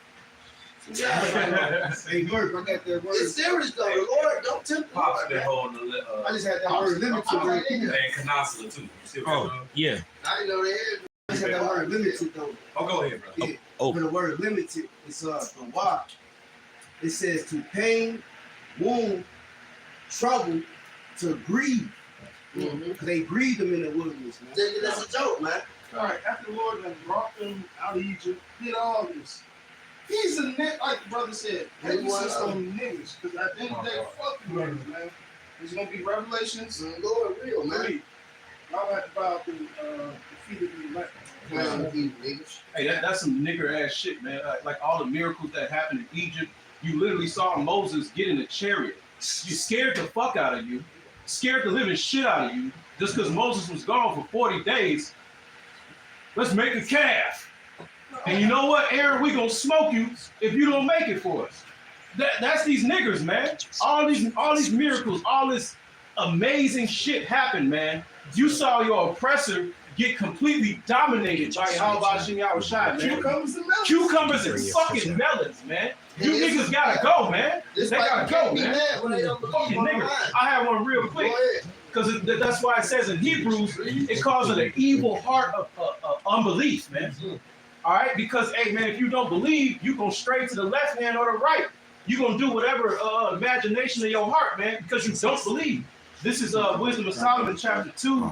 Hey, Mark, I got that word. It's serious though. The Lord don't tempt the Pops Lord. been holding the I just had that word limited. and Canasula too. You see what I'm doing? Yeah. I didn't know they had. I just had that word limited though. Oh, go ahead, bro. Yeah. Oh. For the word limited, it's the why. It says to pain, wound, trouble, to grieve. Because they grieved them in the wilderness, man. That's a joke, man. All right, after the Lord has brought them out of Egypt, did all this. He's a nigga, like the brother said. He was some niggas. Because at the end of the day, fuck you niggas, man. There's going to be revelations. Lord, real, man. Y'all have to bow through the feet of the elect. Hey, that's some nigger ass shit, man. Like all the miracles that happened in Egypt, you literally saw Moses get in a chariot. You scared the fuck out of you, scared the living shit out of you, just because Moses was gone for 40 days. Let's make a calf. And you know what, Aaron, we gonna smoke you if you don't make it for us. That's these niggers, man. All these miracles, all this amazing shit happened, man. You saw your oppressor get completely dominated by how about Shai, man. Cucumbers and fucking melons, man. You niggas gotta go, man. They gotta go, man. Fucking niggas. I have one real quick. Because that's why it says in Hebrews, it calls it an evil heart of unbelief, man. All right? Because, hey, man, if you don't believe, you go straight to the left hand or the right. You're going to do whatever imagination of your heart, man, because you don't believe. This is Wisdom of Solomon, chapter 2,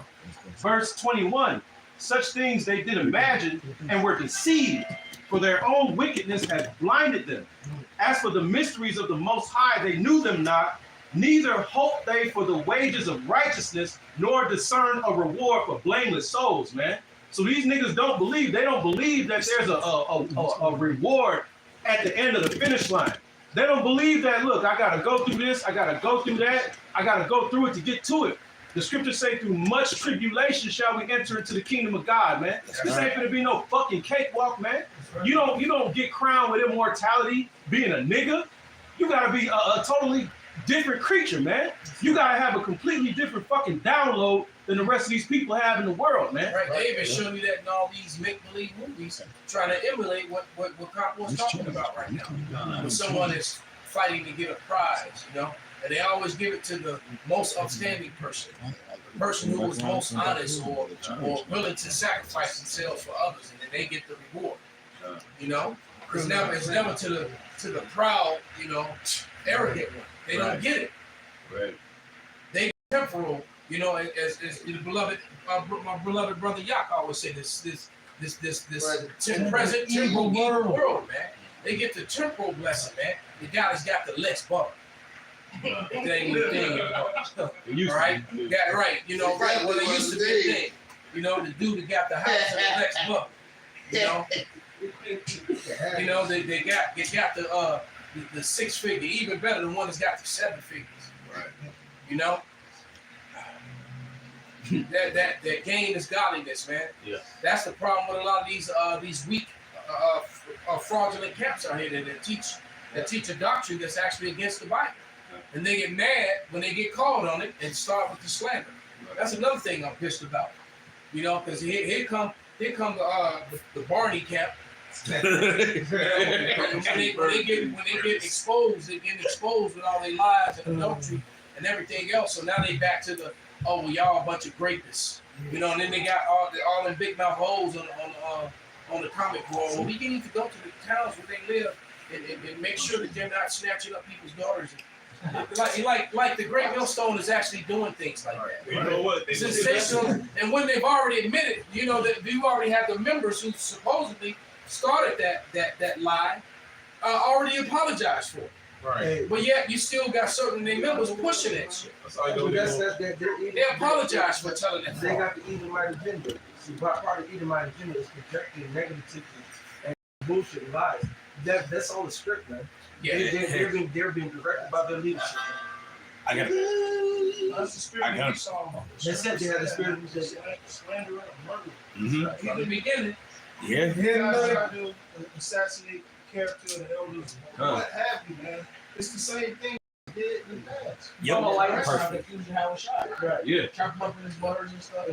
verse 21. Such things they did imagine and were deceived, for their own wickedness had blinded them. As for the mysteries of the Most High, they knew them not, neither hoped they for the wages of righteousness, nor discern a reward for blameless souls, man. So these niggas don't believe. They don't believe that there's a reward at the end of the finish line. They don't believe that, look, I got to go through this, I got to go through that, I got to go through it to get to it. The scriptures say through much tribulation shall we enter into the kingdom of God, man. This ain't gonna be no fucking cakewalk, man. You don't get crowned with immortality being a nigga. You gotta be a totally different creature, man. You gotta have a completely different fucking download than the rest of these people have in the world, man. Right, David showed me that in all these make-believe movies, trying to emulate what Compo's talking about right now. When someone is fighting to get a prize, you know, and they always give it to the most upstanding person, the person who was most honest or willing to sacrifice themselves for others, and then they get the reward. You know, it's never to the proud, you know, arrogant one. They don't get it. Right. They temporal. You know, as the beloved, my beloved brother Yak always said, this present temporal world, man. They get the temporal blessing, man. The guy that's got the Lex bar. That ain't the thing, you know. Right? Got right, you know, right. Well, it used to be a thing. You know, the dude that got the house and the Lex bar. You know, they got the 6-figure, even better than one that's got the 7 figures. Right. You know. That gain is godliness, man. Yeah. That's the problem with a lot of these weak, fraudulent camps out here that teach a doctrine that's actually against the Bible, and they get mad when they get called on it and start with the slander. That's another thing I'm pissed about, you know, because here come the Barney camp. When they get exposed, they get exposed with all their lies and adultery and everything else. So now they back to the, oh, well, y'all a bunch of rapists, you know, and then they got all them big mouth holes on the comic board. Well, we need to go to the towns where they live and make sure that they're not snatching up people's daughters. Like the Great Millstone is actually doing things like that. You know what? Sensational, and when they've already admitted, you know, that you already have the members who supposedly started that lie, already apologized for it. Right. But yet you still got certain of their members pushing that shit. They apologize for telling that. They got the Edomite agenda. See, part of the Edomite agenda is projecting negativity and bullshit and lies. That's all the script, man. Yeah, they're being directed by their leadership. I got That's the spirit I got we saw. They said they had the spirit of slander and murder. From the beginning. Yeah. trying to assassinate the character of the elders. What have you, man? It's the same thing they did in the past. Yep. Perfect. Right. Yeah. Chop up in his butters and stuff.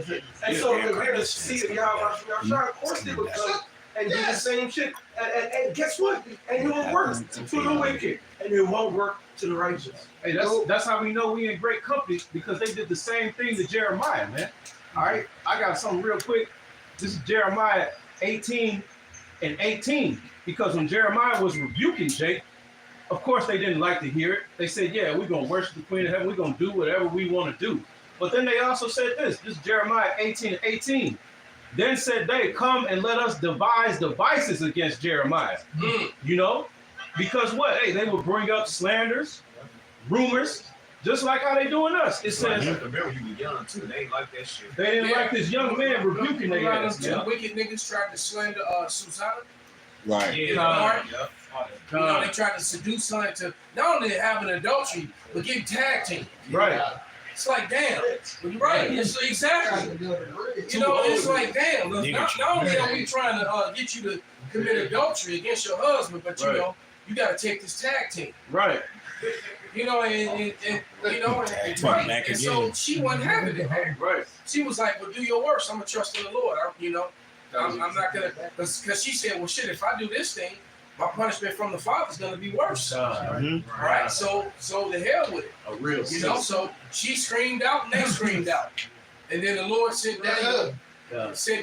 And so they're the seed of Yahweh. Of course they would come and do the same shit. And guess what? And it will work to the wicked. And it won't work to the righteous. Hey, that's how we know we in great company, because they did the same thing to Jeremiah, man. All right, I got something real quick. This is Jeremiah 18:18, because when Jeremiah was rebuking Jake, of course they didn't like to hear it. They said, yeah, we're going to worship the Queen of Heaven. We're going to do whatever we want to do. But then they also said this is Jeremiah 18:18. Then said they, come and let us devise devices against Jeremiah. You know, because what? Hey, they would bring up slanders, rumors, just like how they doing us. It says, remember you were young too. They ain't like that shit. they didn't like this young man rebuking their ass. Two wicked niggas tried to slander Susanna. Right. You know, they tried to seduce her into not only having adultery, but getting tag team. Right. It's like, damn. Right. It's exactly. You know, it's like, damn. Look, not only are we trying to get you to commit adultery against your husband, but you know, you got to take this tag team. Right. You know, and you know, and so she wasn't having it. Right. She was like, well, do your worst. I'm going to trust in the Lord. I'm not going to, because she said, well, shit, if I do this thing, my punishment from the Father is going to be worse. Right? So the hell with it. A real You know, so she screamed out and they screamed out. And then the Lord sent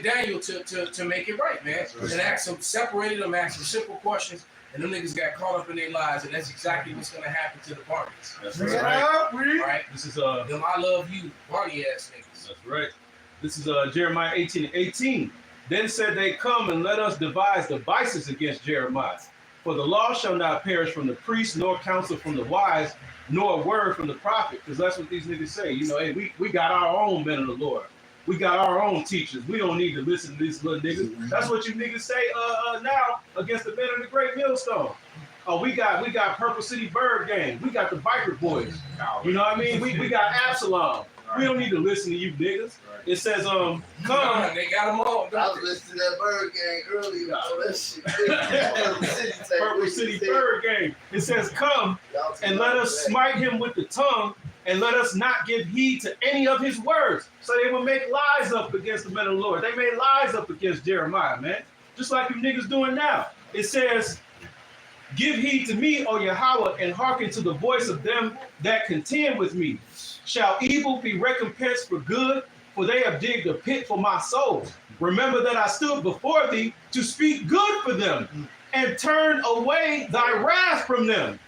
Daniel to make it right, man. And separated them, asked some simple questions, and them niggas got caught up in their lives, and that's exactly what's going to happen to the Barneys. That's right. Right? This is Them I love you, Barney ass niggas. That's right. This is Jeremiah 18:18. Then said they, come and let us devise devices against Jeremiah. For the law shall not perish from the priest, nor counsel from the wise, nor a word from the prophet. Because that's what these niggas say. You know, hey, we got our own men of the Lord. We got our own teachers. We don't need to listen to these little niggas. That's what you niggas say now against the men of the Great Millstone. Oh, we got Purple City Bird Gang. We got the Biker Boys. You know what I mean? We got Absalom. We don't need to listen to you niggas. It says, come. They got them all. I was listening to that Bird Gang earlier. Oh, that shit. Purple City Bird Gang. It says, come and let us smite him with the tongue, and let us not give heed to any of his words. So they will make lies up against the men of the Lord. They made lies up against Jeremiah, man. Just like you niggas doing now. It says, give heed to me, O Yahweh, and hearken to the voice of them that contend with me. Shall evil be recompensed for good? For they have digged a pit for my soul. Remember that I stood before thee to speak good for them, and turn away thy wrath from them.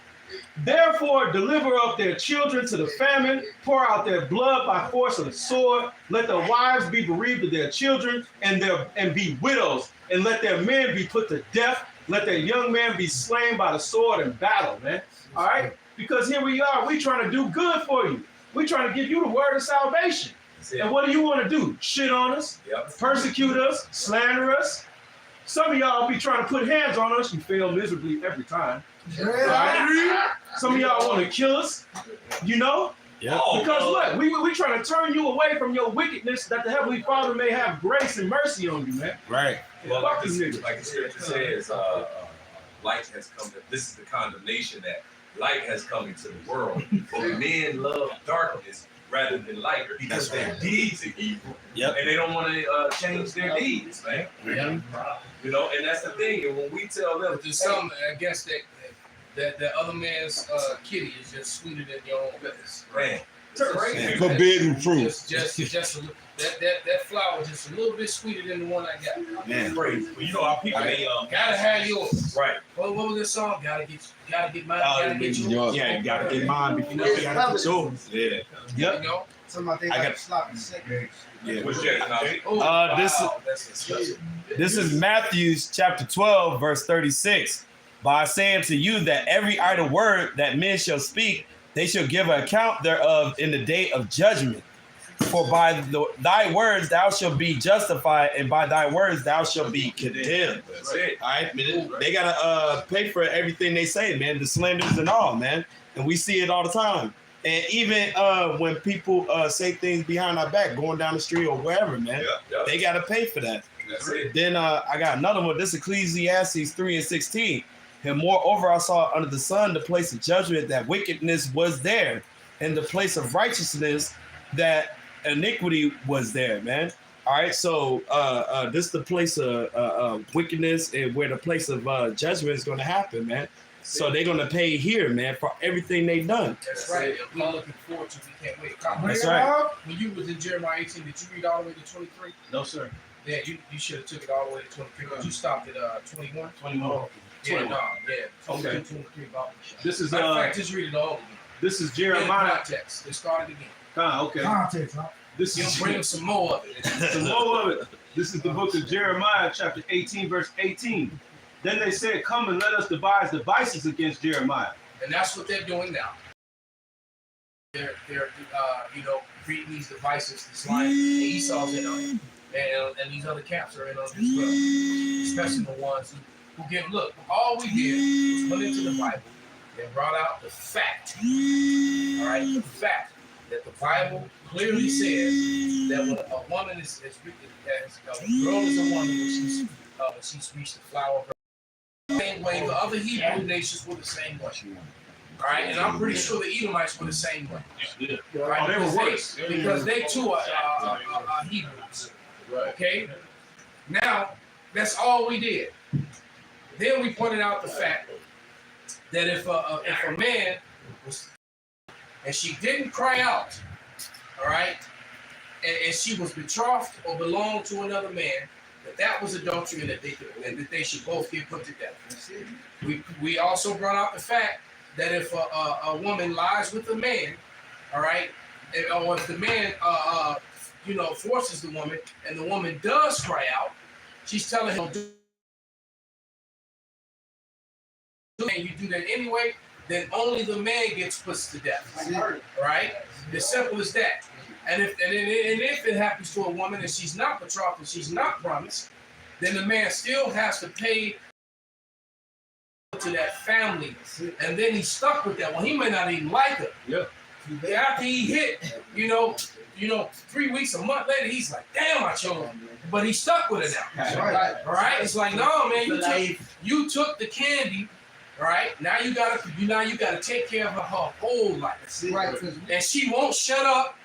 Therefore deliver up their children to the famine, pour out their blood by force of the sword. Let their wives be bereaved of their children, and be widows, and let their men be put to death. Let their young men be slain by the sword in battle, man. All right? Because here we are. We trying to do good for you. We trying to give you the word of salvation. And what do you want to do? Shit on us, persecute us, slander us. Some of y'all be trying to put hands on us. You fail miserably every time. Right? Some of y'all want to kill us, you know? Yeah. Because what? We trying to turn you away from your wickedness, that the Heavenly Father may have grace and mercy on you, man. Right. Well, like the scripture says, light has come. This is the condemnation that light has come into the world. But men love darkness rather than light because their deeds are evil. Yep. And they don't want to change their deeds, man. You know, and that's the thing. And when we tell them, There's something against that other man's kitty is just sweeter than your own feathers. man, Forbidden fruit. Just that flower just a little bit sweeter than the one I got. Man. crazy. Well, you know, our people, they Gotta have yours. right. What was this song? Gotta get mine. Gotta get yours. Yeah, you gotta get mine before you gotta get yours. Yeah. You Yep. know? Somebody I got got- sloppy second. Yeah. What's that? Oh, This wow, that's disgusting. This is Matthew chapter 12, verse 36. But I say unto you that every idle word that men shall speak, they shall give an account thereof in the day of judgment. For by thy words thou shalt be justified, and by thy words thou shalt be condemned. That's it. All right, man, they gotta pay for everything they say, man, the slanders and all, man. And we see it all the time. And even when people say things behind our back, going down the street or wherever, man, they gotta pay for that. That's it. Then I got another one. This is Ecclesiastes 3:16. And moreover, I saw under the sun the place of judgment that wickedness was there, and the place of righteousness that iniquity was there, man. All right, so this is the place of wickedness, and where the place of judgment is going to happen, man. So they're going to pay here, man, for everything they've done. That's right. We're looking forward to it. We can't wait. That's right. When you was in Jeremiah 18, did you read all the way to 23? No, sir. Yeah, you should have took it all the way to 23. But you stopped at 21? 21. Yeah, 21. no, yeah. 22, Okay. 23 about This is Matter of fact, just read it all again. this is In Jeremiah. context. Let's start it again. Okay. Context, huh? This You'll is bring some more of it. some more of it. This is the book of Jeremiah, chapter 18, verse 18. Then they said, "Come and let us devise devices against Jeremiah." And that's what they're doing now. They're creating these devices, this line. Esau's in on it. And these other camps are in on it as well. Especially the ones who get, look, all we did was went into the Bible and brought out the fact. All right, the fact that the Bible clearly says that when a woman is a girl is a woman when she's reached the flower of her. Same way the other Hebrew nations were the same way. All right, and I'm pretty sure the Edomites were the same way. Yeah. All right, Oh, they were worse. because they too are Hebrews. Okay. Now that's all we did. Then we pointed out the fact that if a man was and she didn't cry out, all right, and she was betrothed or belonged to another man, that was adultery and that they should both get put to death. We also brought out the fact that if a woman lies with a man, all right, or if the man forces the woman and the woman does cry out, she's telling him, and you do that anyway, then only the man gets put to death. Right? As simple as that. And if it happens to a woman and she's not betrothed and she's not promised, then the man still has to pay to that family, and then he's stuck with that. Well, he may not even like her. Yeah. After he hit, 3 weeks, a month later, he's like, "Damn, I chose him," but he's stuck with it now. That's right. All right. It's like, no, man, you took the candy. All right. Now you gotta take care of her whole life. Right. And she won't shut up.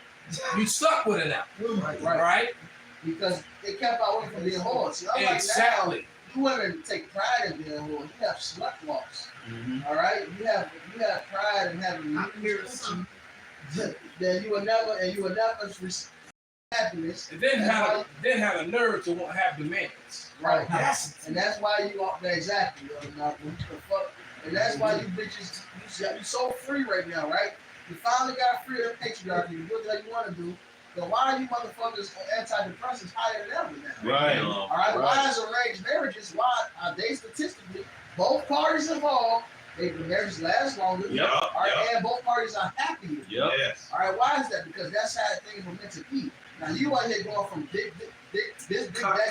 You stuck with it now. Right. Because it kept our women from being whores. See, unlike Exactly. now, you women take pride in being whores. You have slut walks. All right. You have pride in having that you will never receive happiness. And then had a nerve to want to have demands. Right. And that's why you are exactly. And that's why you bitches, you so free right now, right? You finally got free of patriarchy. You do what you want to do. Then why are you motherfuckers on antidepressants higher than ever now? Right. All right. Why is arranged marriages? Why are they statistically both parties involved? The marriages last longer. Yep. All right, and both parties are happier. Yep. Yes. All right. Why is that? Because that's how things were meant to be. Now you out here going from big back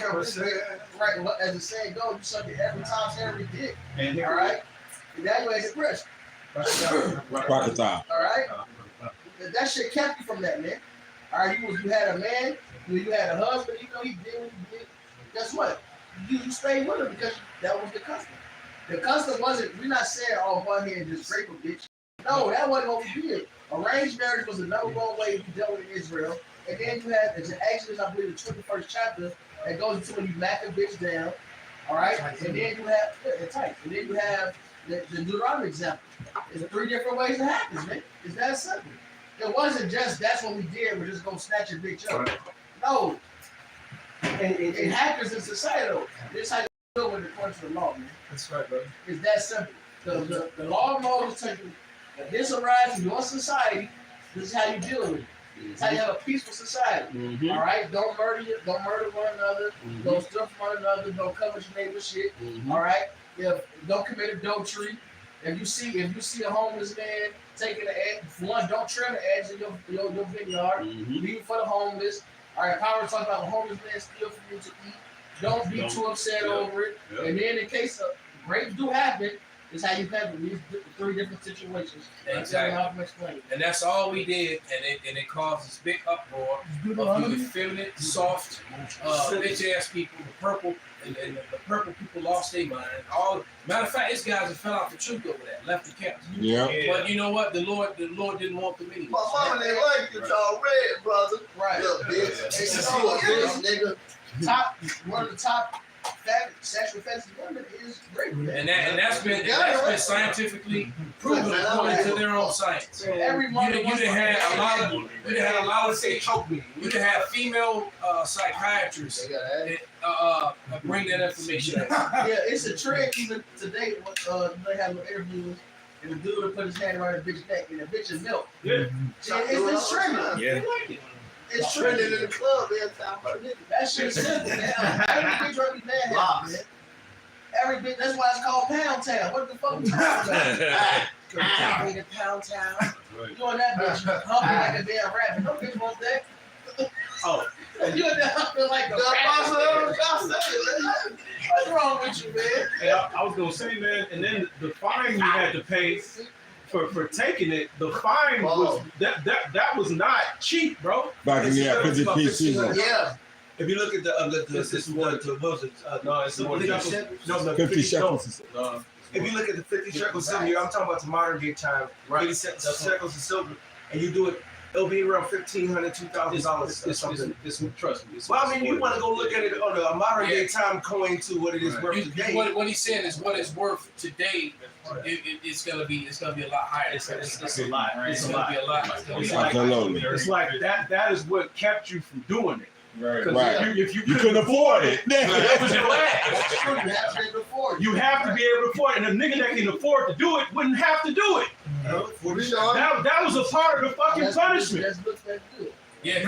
up this big, right? As the saying goes, you suck it every time, every dick. All right. And now you ain't depressed. Crocodile. All right. That shit kept you from that, man. All right. You had a man. You had a husband. He did what he did. Guess what? You stayed with him because that was the custom. The custom wasn't. We're not saying, "Oh, go ahead and just rape a bitch." No, that wasn't what we did. Arranged marriage was another one way we dealt with Israel. And then you have the Exodus, I believe, the 21st chapter that goes into when you knock a bitch down. All right, and then you have and then you have the Deuteronomy example. There's 3 different ways it happens, man. It's that simple. It wasn't just that's what we did. We're just gonna snatch a bitch up. No, it happens in society. This is how you deal with it according to the law, man. That's right, bro. It's that simple. The law of Moses tells you if this arises in your society, this is how you deal with it. It's how you have a peaceful society. Mm-hmm. All right, don't murder one another. Mhm. Don't steal from one another. Don't covet your neighbor's shit. Mhm. All right, don't commit adultery. If you see a homeless man taking the edge, one, don't trim the edge of your vineyard. Mhm. Leave it for the homeless. All right, Power talking about a homeless man steal from you to eat. Don't be too upset over it. Yeah. And then in case of rapes do happen, it's how you handle these 3 different situations. Exactly. I'm explaining. And that's all we did, and it caused this big uproar of you effeminate, soft, bitch ass people. The purple and the purple people lost their mind. Matter of fact, these guys have fell out the truth over that, left the camp. Yeah. But you know what? The Lord didn't want them anyway. My mama didn't like you, y'all red, brother. Right. Look, bitch. Nigga. One of the top sexual offenses women is rape. And that's been scientifically proven according to their own science. Every You woman done had a lot of say choke me. You done had female psychiatrists bring that information. Yeah, it's a trend even today. They have little interviews, and the dude will put his hand around the bitch's neck, and the bitch is milk. Yeah. It's trending. Yeah. It's trending in the club every time. That shit's simple, man. Every bitch right be mad, man. Every bitch. That's why it's called Pound Town. What the fuck we talking about? Pound Town. You on that bitch humping like a damn rabbit. No bitch want that. Oh. You in there humping like a rabbit. What's wrong with you, man? Hey, I was gonna say, man, and then the fine you had to pay for taking it, the fine was that was not cheap, bro. Back in the 50p season. Yeah. If you look at the 50 shekels. If you look at the 50 shekels of silver, I'm talking about the modern day time, 50 shekels of silver, and you do it, it'll be around $1,500, $2,000. Trust me. Well, I mean, you want to go look at it on a modern day time coin to what it is worth today. What he's saying is what it's worth today. It's gonna be a lot higher. It's a lot. It's gonna be a lot. It's like that is what kept you from doing it. Right. If You couldn't afford it. that was your That's true. You have to be able to afford it. You have to be able to afford it, and a nigga that can afford to do it wouldn't have to do it. That was a part of the fucking punishment. That's that good. Yeah,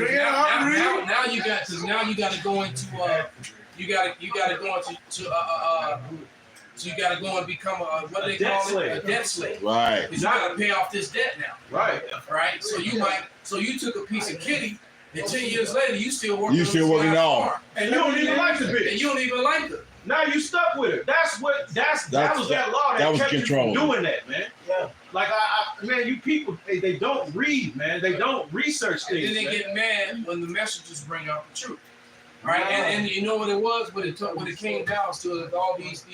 now you got to go into you got to go into So you got to go and become what do they debt call slave. it? A debt slave. Right. Because you got to pay off this debt now. Right. Right. So you took a piece of kitty, and 10 years later you still working. You still working on. And you don't even like the bitch. And you don't even like her. Now you stuck with her. That was that law that was kept control. you from doing that, man. Yeah. Like man, you people, they don't read, man. They don't research And things. then they man. get mad when the messengers bring out the truth. Right, and you know what it was? What it came down to all these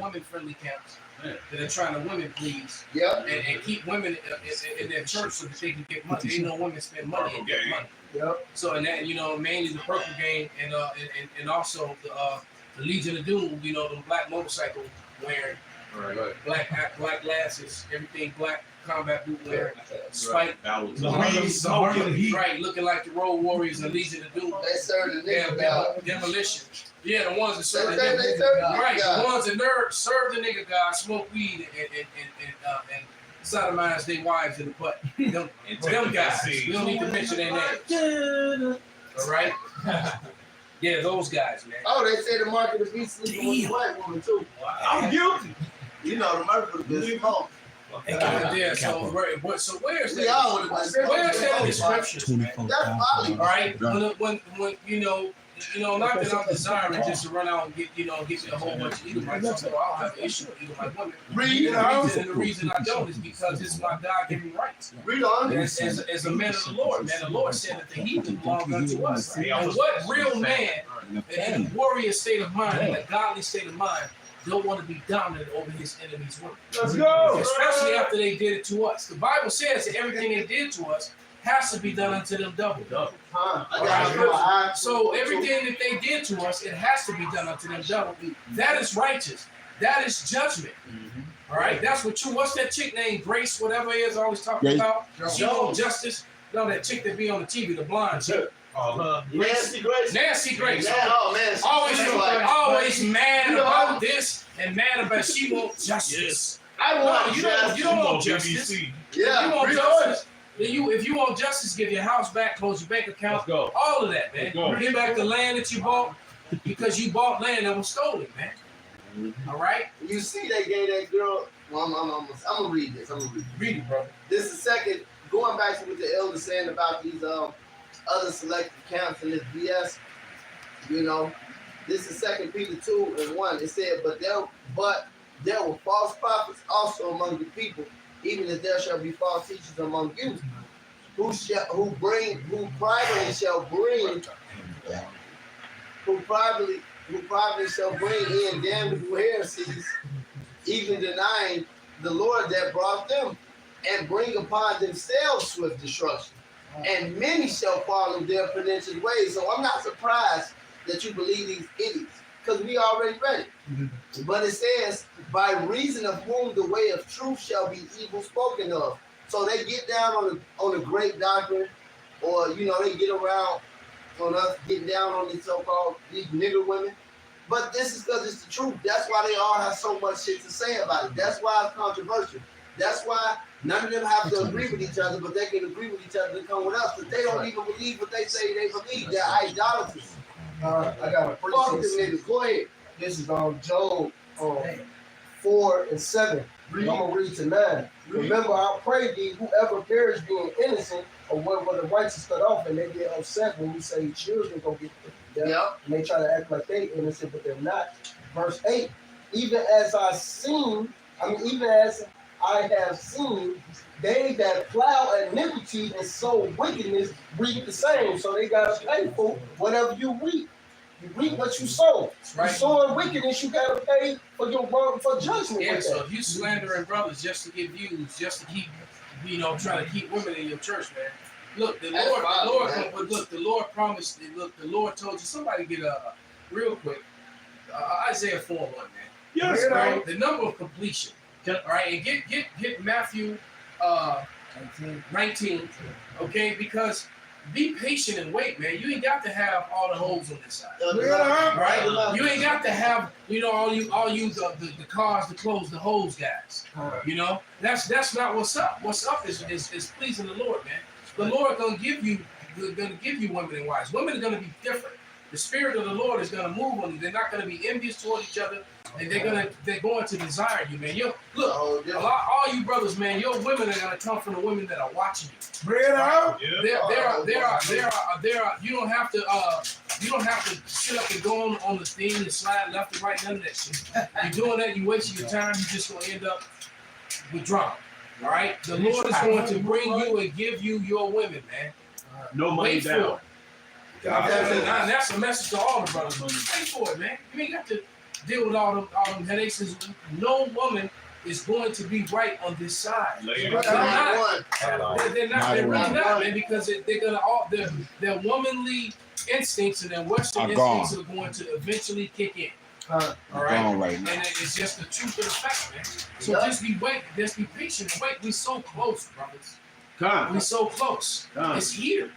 women-friendly camps that are trying to women please and keep women in their church so that they can get money. They know women spend money and get money. Yep. So and that mainly the Purple Gang and also the Legion of Doom. The black motorcycle wearing, black glasses, everything black, combat boot wearing, spike. Right, looking like the Road Warriors and Legion of Doom. They serve the nigga God. Demolition. Yeah, the ones that serve They serve the nigga God. the ones that serve the nigga God, smoke weed and sodomize their wives in the butt. Them guys. We don't need to mention their names. All right? Yeah, those guys, man. Oh, they say the market of beast sleeping with a white woman too. I'm guilty. You know the market of beast smoke. Yeah, so where's We all that? would have been. Where's that in the scriptures, man? That's folly. All right, when not that I'm desiring just to run out and get me a whole bunch of Edomites. So I'll have an issue with Edomite women. And the reason I don't is because it's my God-given rights. Read on. As a man of the Lord, the Lord said that the heathen belong unto us. And what real man in a warrior state of mind, in a godly state of mind, don't want to be dominant over his enemy's women? Let's go. Especially after they did it to us. The Bible says that everything they did to us has to be done unto them double. So everything that they did to us, it has to be done unto them double. That is righteous. That is judgment. All right, that's what what's that chick named Grace, whatever it is, always talking about? She wants justice. No, that chick that be on the TV, the blonde chick. Nancy Grace. Nancy Grace. Oh man. Always mad about this and mad about she wants justice. I want you don't want justice. Yeah. You want justice. If you want justice, give your house back, close your bank account, Let's go. all of that, man. Give back the land that you bought because you bought land that was stolen, man. All right? You see, they gave that girl. Well, I'm gonna read this. Read it, bro. This is second. Going back to what the elder saying about these other selected camps and this BS. This is 2 Peter 2:1. It said, but there were false prophets also among the people, even as there shall be false teachers among you, who privately shall bring in damnable heresies, even denying the Lord that brought them, and bring upon themselves swift destruction. And many shall follow their pernicious ways. So I'm not surprised that you believe these idiots, because we already read it. But it says, by reason of whom the way of truth shall be evil spoken of. So they get down on the great doctrine, or they get around on us getting down on these so-called these nigger women. But this is because it's the truth. That's why they all have so much shit to say about it. That's why it's controversial. That's why none of them have to agree with each other, but they can agree with each other to come with us. But they don't even believe what they say they believe. They're idolaters. I got a Fuck them precinct. niggas. Go ahead. This is on Job 4:7. I'm gonna read to 9. Remember, I pray thee, whoever perished being innocent, or whether the righteous cut off, and they get upset when we say children gonna get death, Yep. and they try to act like they innocent, but they're not. Verse 8. Even as I have seen, they that plow iniquity and sow wickedness reap the same. So they gotta pay for whatever you reap. You reap what you sow. Right. You sowing wickedness, you gotta pay for your wrong for judgment. Yeah, with so that. if you slandering brothers just to get views, just to keep, trying to keep women in your church, man. Look, the That's Lord promised. Look, the Lord told you. Somebody get real quick. Isaiah 4:1, man. Yes, Right? The number of completion. All right, and get Matthew 19. Okay, because be patient and wait, man. You ain't got to have all the holes on this side. Right? You ain't got to have, all you the cars, the clothes, the hose guys. That's not what's up. What's up is pleasing the Lord, man. The Lord gonna give you women and wives. Women are gonna be different. The Spirit of the Lord is gonna move on you. They're not gonna be envious toward each other, and they're going to desire you, man. Look, all you brothers, man, your women are gonna come from the women that are watching you. Bring it out. There are. You don't have to sit up and go on the thing and slide left and right. None of that shit. You're doing that. You wasting your time. You're just gonna end up with drama. All right. The Lord is going to bring you and give you your women, man. No money Wait down. for it. That's a message to all the brothers. Wait for it, man. You ain't got to deal with all them headaches. No woman is going to be right on this side. They're not. They're really not, man, because they're gonna all their womanly instincts and their Western instincts are going to eventually kick in. All right, and it's just the truth of the fact, man. So just be patient and wait. We so close, brothers. We so close. It's here,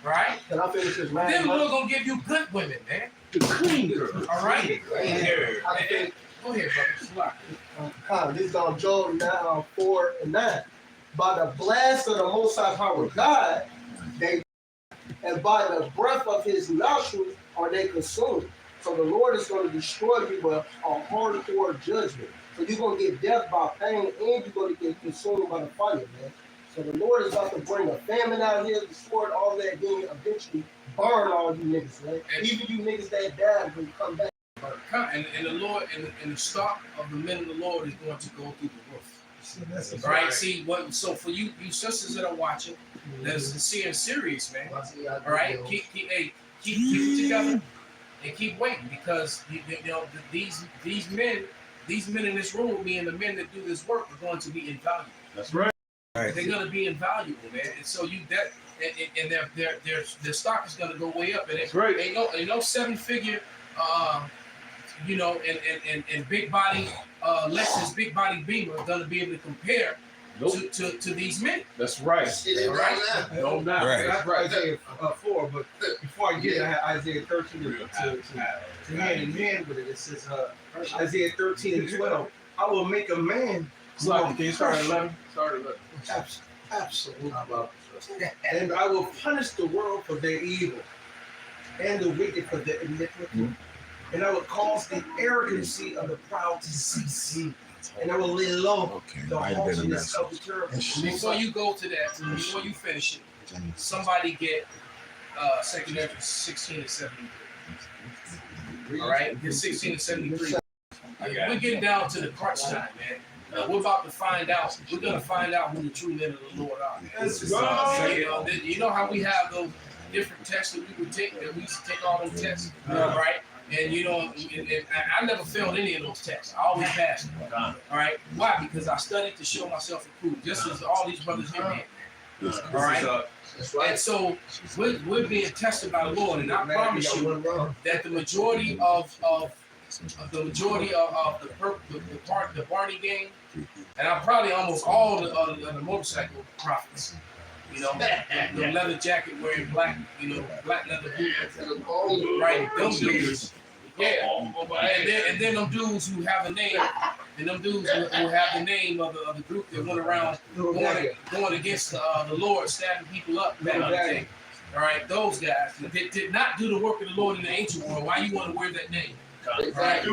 right? Can I finish this, man? Then we're gonna give you good women, man. The clean girl. All right. I think, Go ahead, brother. this is on Joel 4:9. By the blast of the Most High power of God, and by the breath of His nostrils are they consumed. So the Lord is going to destroy you with a hardcore judgment. So you're going to get death by pain, and you're going to get consumed by the fire, man. So the Lord is about to bring a famine out here, the sword, all that, then eventually burn all you niggas, man. Even you niggas that died will come back. And the Lord and the stock of the men of the Lord is going to go through the roof. Right? See what? So for you sisters that are watching, that's sincere and serious, man. All right, keep it together and keep waiting, because you know these men in this room with me and the men that do this work are going to be invaluable. That's right. They're going to be invaluable, man. And so and their stock is going to go way up. And that's right. Ain't no 7-figure. And big body Lexus big body Beamer are gonna be able to compare to these men. That's right. All right. No doubt. That's right. Isaiah 4. But before I get it, I have Isaiah 13 to hand in hand with it. It says Isaiah 13:12. I will make a man. Can you start at 11? Start at 11. Absolutely. And I will punish the world for their evil, and the wicked for their iniquity. And I will cause the arrogancy of the proud to cease. And I will lay low the haughtiness of the terrible. Before you go to that, before you finish it, somebody get 2 Ezra 16 and 73. All right, get 16 and 73. We're getting down to the crunch time, man. We're about to find out. We're gonna find out who the true men of the Lord are. You know how we have those different tests that we would take, that we used to take all them tests, right? And you know, I never failed any of those tests. I always passed them. All right, why? Because I studied to show myself approved, just as all these brothers here did. All right. And so we're being tested by the Lord, and I promise you that the majority of the party gang, and I'm probably almost all the motorcycle prophets. You know, the leather jacket wearing black leather boots, right? Those dudes, yeah. And then them dudes who have a name, and them dudes who have the name of the group that went around going against the Lord, stabbing people up, that other thing. All right, those guys that did not do the work of the Lord in the ancient world. Why you want to wear that name? Right?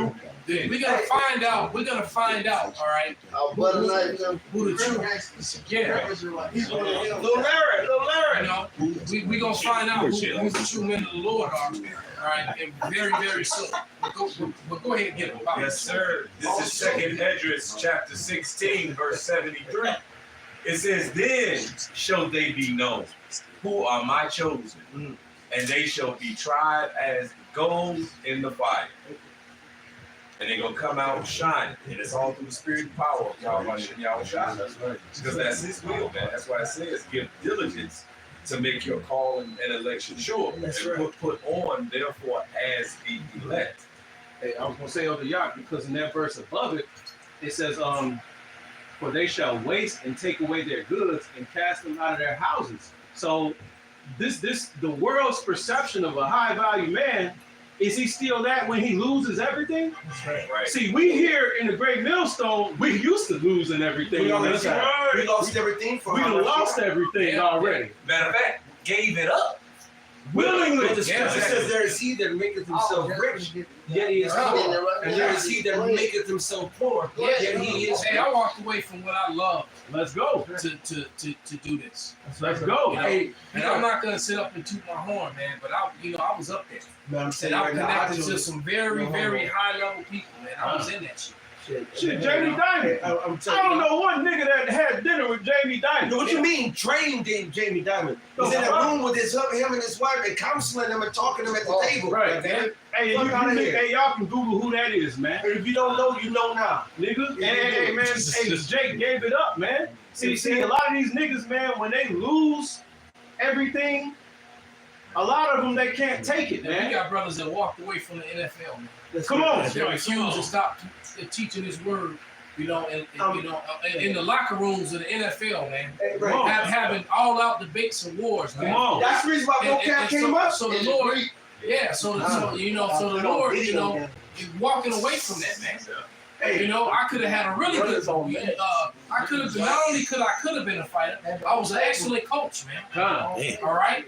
We're gonna find out. All right. Who the true? Yeah. Little Larry. You know, we gonna find out who the true men of the Lord are. All right, and very, very soon. But go ahead and get it. Yes, sir. This is 2 Esdras chapter 16, verse 73. It says, "Then shall they be known, who are my chosen, and they shall be tried as gold in the fire." And they're gonna come out shining, and it's all through the spirit and power of y'all shine. That's right. Because that's His will, man. That's why it says, "Give diligence to make your call and election sure, and put on therefore as the elect." Hey, I was gonna say over Yacht, because in that verse above it, it says, "For they shall waste and take away their goods and cast them out of their houses." So, the world's perception of a high value man. Is he still that when he loses everything? That's right. Right. See, we here in the Great Millstone, we used to losing everything. We lost everything. We lost everything already. Matter of fact, gave it up. willingly. But the scripture says there is he that maketh himself rich, yet he is poor. And there is he that maketh himself poor, yet he is Hey, I walked away from what I love Let's go. to do this. Let's go. You know? Hey, And I'm not gonna sit up and toot my horn, man. But I was up there. man, I'm saying And I'm right now, I connected to just, some very, very high level people, man. I was in that shit. Shit, Jamie Dimon. I'm I telling don't you. know one nigga that had dinner with Jamie Dimon. What you mean trained Jamie Dimon? He's in a room with him and his wife and counseling them and talking to them at the table. Right. Man. Hey, Fuck outta here. hey, y'all can Google who that is, man. And if you don't know, you know now. Nigga. Yeah, Hey, man. Hey, Jake gave it up, man. See, a lot of these niggas, man, when they lose everything, a lot of them, they can't take it, And we man. got brothers that walked away from the NFL, man. Come on. They refuse to stop teaching His word. You know, in the locker rooms of the NFL, man. Hey, Come on. Having all out debates and wars, man. Come on. That's the reason why vocab came so, up. So the Lord, yeah. So the Lord, you walking away from that, man. You know, I could have had a really good. I could have been. Not only could I been a fighter, I was an excellent coach, man. All right.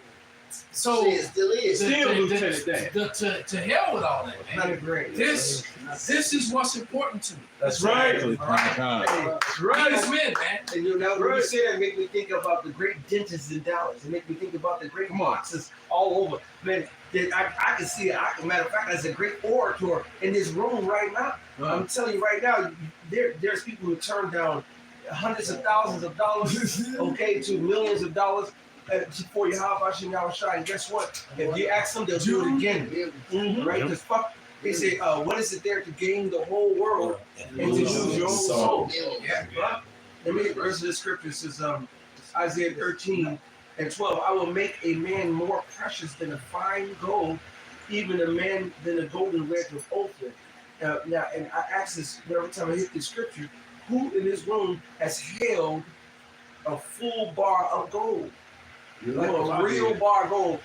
So Shit, still is. Still Lieutenant Dan. to hell with all that, man. Not great. This is what's important to me. That's right. All right. That's right. These men, man. And you know, when you say that, it make me think about the great dentists in Dallas. It make me think about the great boxers all over. Man, I can see it. Matter of fact, as a great orator in this room right now. I'm telling you right now, there's people who turn down hundreds of thousands of dollars, okay, to millions of dollars for your half hour shot. And guess what? If you ask them, they'll do it again. Right? Because fuck, they say, what is it there to gain the whole world and to lose your own soul? Yeah. Let me read the rest of the scripture. It says, Isaiah 13:12. I will make a man more precious than a fine gold, even a man than a golden wedge of Ophir. Now, and I ask this every time I hit this scripture: who in this room has held a full bar of gold? Like a real bar of gold.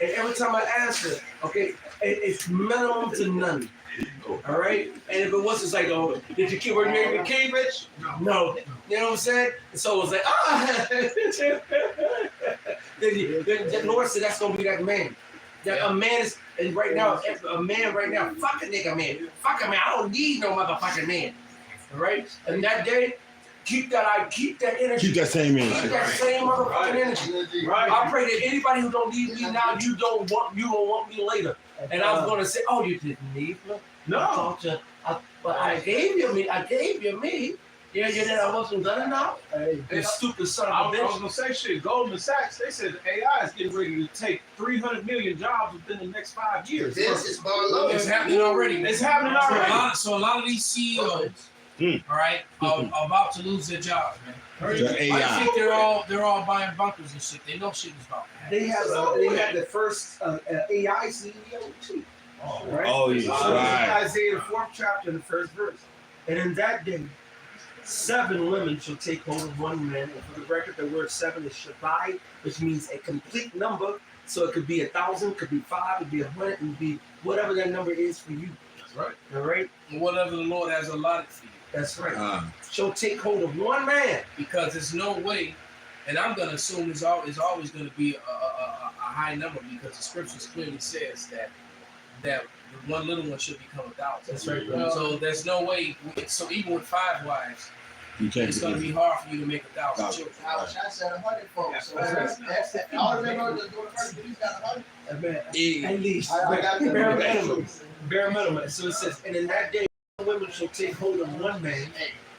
And every time I answer, okay, it's minimum to none. All right? And if it was, it's like, oh, did your kid were you in Cambridge? No. You know what I'm saying? And so it was like, then the Lord said that's gonna be that man. That a man is, and right now, fuck a nigga man. Fuck a man. I don't need no motherfucking man. All right? And that day, keep that energy. Keep that same energy. Keep that same motherfucking energy. Right. I pray that anybody who don't need me now, you don't want me later. And I was gonna say, oh, you didn't need me. No. I thought but I gave you me. Yeah, you did. I wasn't good enough. You stupid son I of a was bitch. gonna say shit. Goldman Sachs, they said AI is getting ready to take 300 million jobs within the next 5 years. This is bar low. It's happening already, man. It's happening already. So a lot of these CEOs, all right, are about to lose their jobs, man. The I AI. think they're all buying bunkers and shit. They know shit is about to happen. They had the first AI CEO too. Right? Oh, yeah. Right. Isaiah the 4th chapter, the 1st verse. And in that day, 7 women shall take hold of one man. And for the record, the word 7 is Shabbai, which means a complete number. So it could be 1,000, could be 5, it could be 100, it could be whatever that number is for you. That's right. All right? And whatever the Lord has allotted for you. That's right. Shall take hold of one man. Because there's no way, and I'm going to assume it's always going to be a high number, because the scriptures clearly says that the one little one should become 1,000. That's right. So there's no way. So even with 5 wives, You can't it's going to do be hard for you to make 1,000 children. I said 100 folks. So That's that's all the members that's doing the first, he's got 100. At least. I got the Bare minimum. Bare minimum. So it says, and in that day, women shall take hold of one man,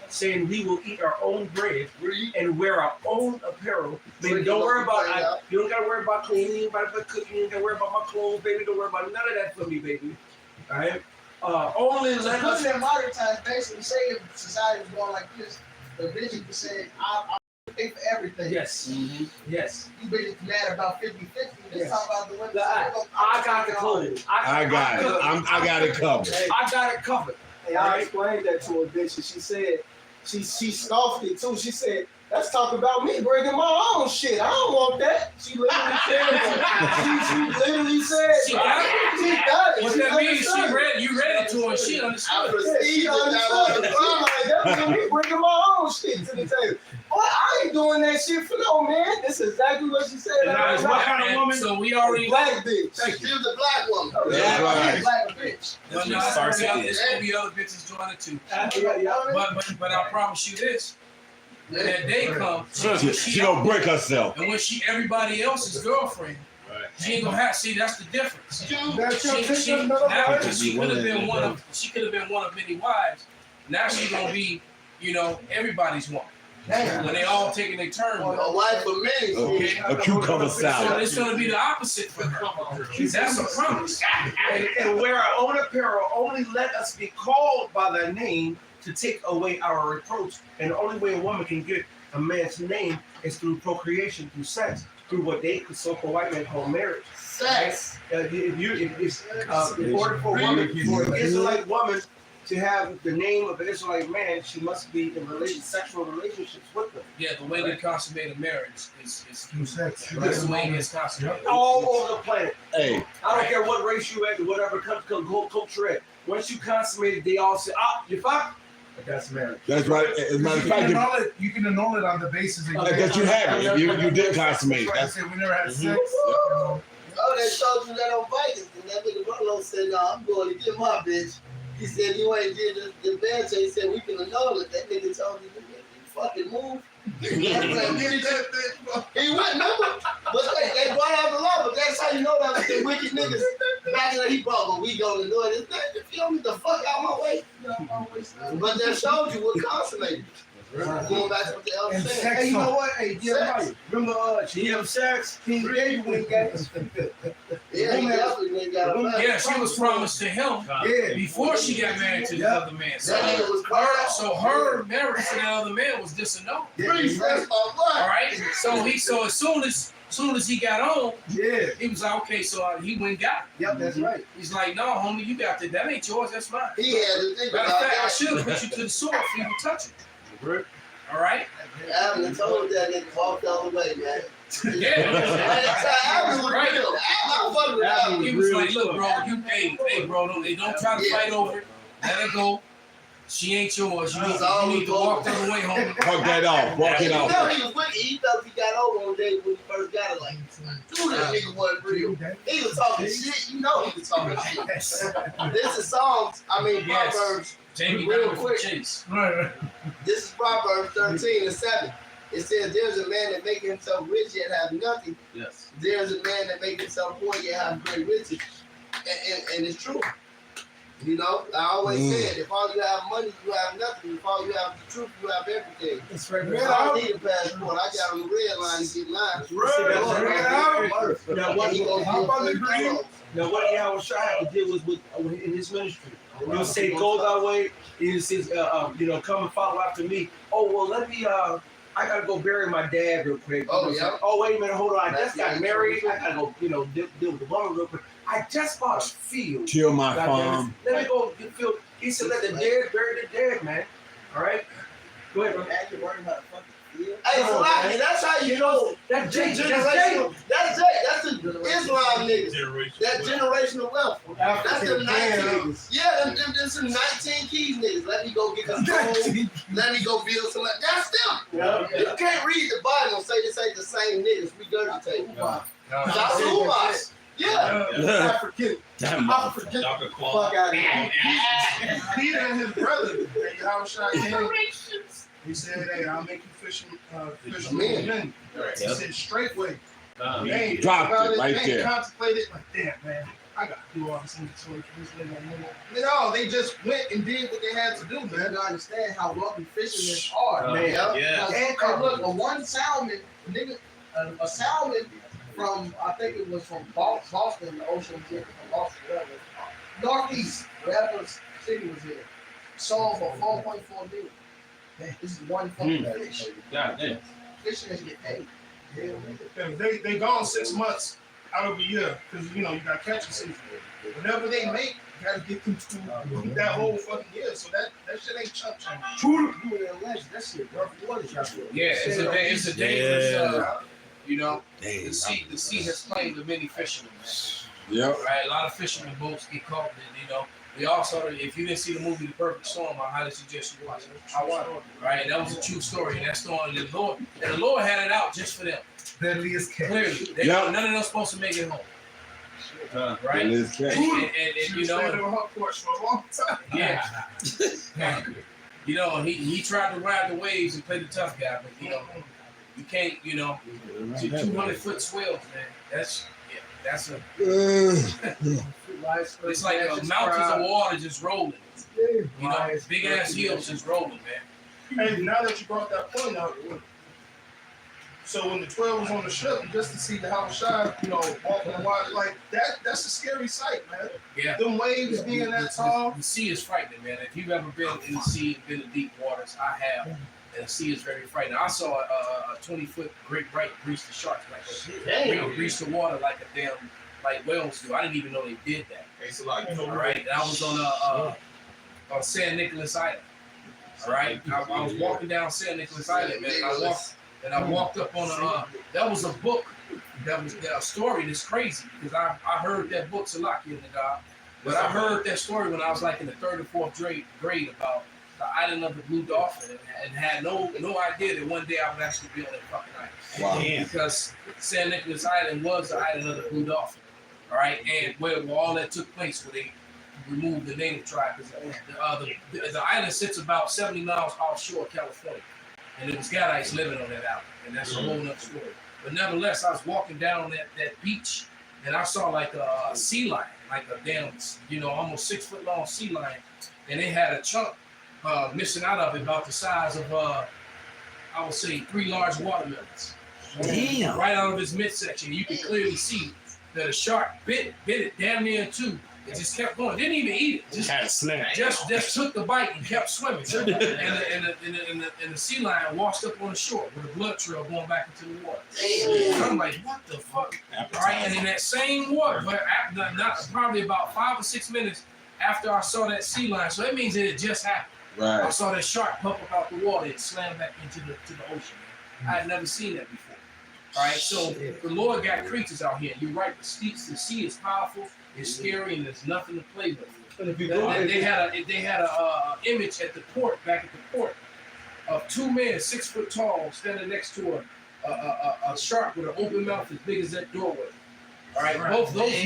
saying, we will eat our own bread and wear our own apparel. Baby, don't worry about you don't gotta worry about cleaning, you don't gotta cooking, you don't gotta worry about my clothes, baby. Don't worry about none of that for me, baby. All right. Only let us. Because in modern times, basically, say if society was going like this, the vision would say, I pay for everything. Yes. Yes. You bitches mad about 50-50. Let's talk about the women. I got the clothing. I got it. I got it covered. I got it covered. Hey, I explained that to her, bitch, and she said, she scoffed it too. She said, let's talk about me bringing my own shit. I don't want that. She literally said, she literally said, She got it. She got it. What She that means, understood. you read it to her, and she understood. Yeah, she understood. I'm like, that was me bringing my own shit to the table. Boy, I ain't doing that shit for no man. That's exactly what she said. And now, what kind of woman? So we already Black bitch. She was a black woman. That's right. Black bitch. But no, there's gonna be other bitches joining too. But I promise you this: when that day comes, She gonna break herself. and when she everybody else's girlfriend, she ain't gonna have. See, that's the difference. Now, because she could have been one of many wives. Now she's gonna be, everybody's woman. When they all taking their turn. A wife for me. Okay. A cucumber So salad. it's gonna be the opposite for her. That's a promise. And where our own apparel only let us be called by their name to take away our reproach. And the only way a woman can get a man's name is through procreation, through sex, through what they so-called white men call marriage. Sex. In order for a woman, for an Israelite woman to have the name of an Israelite man, she must be in sexual relationships with them. Yeah, the way they consummate a marriage is Through sex. that's the way it's consummated. All over the planet. Hey, I don't care what race you at or whatever culture at. Once you consummate it, they all say, you fuck? But that's marriage. that's right. As a matter of fact, You can annul it on the basis that you have it. You did consummate. That's That's it. We never had sex. Oh, they showed you that on Vikings. And that nigga Rolo said, no, I'm going to get my bitch. He said, you ain't did the bad. He said, we can annul it. That nigga told me, you fucking move. He went, remember? But they brought out the law, but that's how you know that was the wicked niggas. Back in the he brought, but we gonna do it. If you don't get the fuck out my way, but that showed you what consummated. Going back to what the elder said. Hey, you know what? Hey, yeah, remember GM Sex? King David went got his Yeah, he definitely went got a Yeah, she was promised to him before she got married to the other man. So That nigga was crying. her marriage to that other man was disannulled. That's my All boy. right. So as soon as he got on, he was like, okay. So he went and got it. Yep, that's right. He's like, no, homie, you got that. That ain't yours. That's mine. He had to think Matter of about fact, I that. should have put you to the sword for you to touch it. All right. Abner told that nigga walk the other way, man. Yeah. Abner was Right. real. I fuck with Abner. He was like, look, bro, hey, bro, don't try to fight over it. Let it go. She ain't yours. You need to walk the other way home. Walk that off. Walk it You know off. he was wicked. He thought he got over on day when he first got it. Like, dude, that nigga wasn't real. He was talking shit. You know he was talking shit. This is Psalms. Yes. Proverbs. Jamie Real Real quick. Chase. Right. This is Proverbs 13:7. It says, "There's a man that makes himself rich yet have nothing. Yes. There's a man that makes himself poor yet have great riches." And it's true. You know, I always said, if all you have money, you have nothing. If all you have the truth, you have everything. That's right. I don't need a passport. I got on the red line to get lines. Now, what Yahweh Shai had to deal with in his ministry. He'll say, go that way. He says, come and follow after me. Oh, well, let me, I gotta go bury my dad real quick. Oh, yeah. Oh, wait a minute, hold on. I just got married. I gotta go, deal with the woman real quick. I just bought a field. Kill my farm. Let me go get field. He said, let the dead bury the dead, man. All right? Go ahead, bro. Hey, Salaki, that's how you know That's Jay. generational. That's the Islam niggas. That generational wealth. That's the 19. Yeah, them some 19 keys niggas. Let me go get some gold. Let me go build some. That's them. You can't read the Bible and say this ain't the same niggas. We dirty tape. That's Umas. Yeah. African. African. Fuck out of here. Peter and his brother, how shot him. He said, hey, I'll make you fishermen. Men. He said, straightway. They Dropped it right they there. contemplated, like, damn, man, I got to do all this inventory for this nigga. No, they just went and did what they had to do, You man. don't understand how wealthy fishermen are, man. Yeah. And look, one salmon, nigga, a salmon from, I think it was from Boston, the ocean tip from Boston, whatever. Northeast, wherever city was in, sold for $4.4 million. This is one fucking fish. God damn. Fishermen get paid. They gone 6 months out of a year because you got catching season. Whatever they make, you gotta get them to that whole fucking year. So that shit ain't chump change. True, you in legend. That shit, rough waters, y'all. Yeah, it's a dangerous. The sea has claimed the many fishermen, man. Yep. Right, a lot of fishermen boats get caught, and We also, if you didn't see the movie The Perfect Storm, I highly suggest you watch it. I watched it. Right, that was a true story, and that storm, the Lord had it out just for them. Deadliest catch. Clearly, none of them supposed to make it home. Right, and you know, on her porch for a long time. yeah. You know, he tried to ride the waves and play the tough guy, but you know, you can't. You know, 200-foot swells, man. That's a. It's like mountains of water just rolling. You know, big ass hills just rolling, man. Hey, now that you brought that point up, so when the 12 was on the ship, just to see the house shine, you know, walking the water, like that's a scary sight, man. Yeah. Them waves being that tall. The sea is frightening, man. If you've ever been in the sea, been in deep waters, I have. And the sea is very frightening. I saw a 20-foot great white breach the sharks breach the water like a damn, like whales do. I didn't even know they did that. It's like, All right, and I was on San Nicolas Island. All right, I was walking down San Nicolas Island, man. And I walked up on that was a book. That was a story that's crazy because I heard that book Salaki in the God, but I heard that story when I was like in the 3rd or 4th grade about the island of the Blue Dolphin and had no idea that one day I would actually be on that fucking island. Wow. Because San Nicolas Island was the island of the Blue Dolphin. All right, and where all that took place, where they removed the native tribe, because the island sits about 70 miles offshore California, and it was Gadites living on that island, and that's a whole nother story. But nevertheless, I was walking down that beach, and I saw like a sea lion, like a damn, you know, almost 6 foot long sea lion, and it had a chunk missing out of it about the size of, I would say, 3 large watermelons. Damn. Right out of its midsection, you can clearly see that a shark bit it damn near in 2. It just kept going. Didn't even eat it. Just took the bite and kept swimming. And the sea lion washed up on the shore with a blood trail going back into the water. And I'm like, what the fuck? All right, and in that same water, but probably about 5 or 6 minutes after I saw that sea lion, so that means that it just happened. Right. I saw that shark pump up out the water and slam back into the ocean. I had never seen that before. All right, so the Lord got creatures out here. You're right. The sea is powerful. It's scary, and there's nothing to play with. And if you go, They had a image at the port, back at the port, of 2 men 6 foot tall standing next to a shark with an open mouth as big as that doorway. All right, both those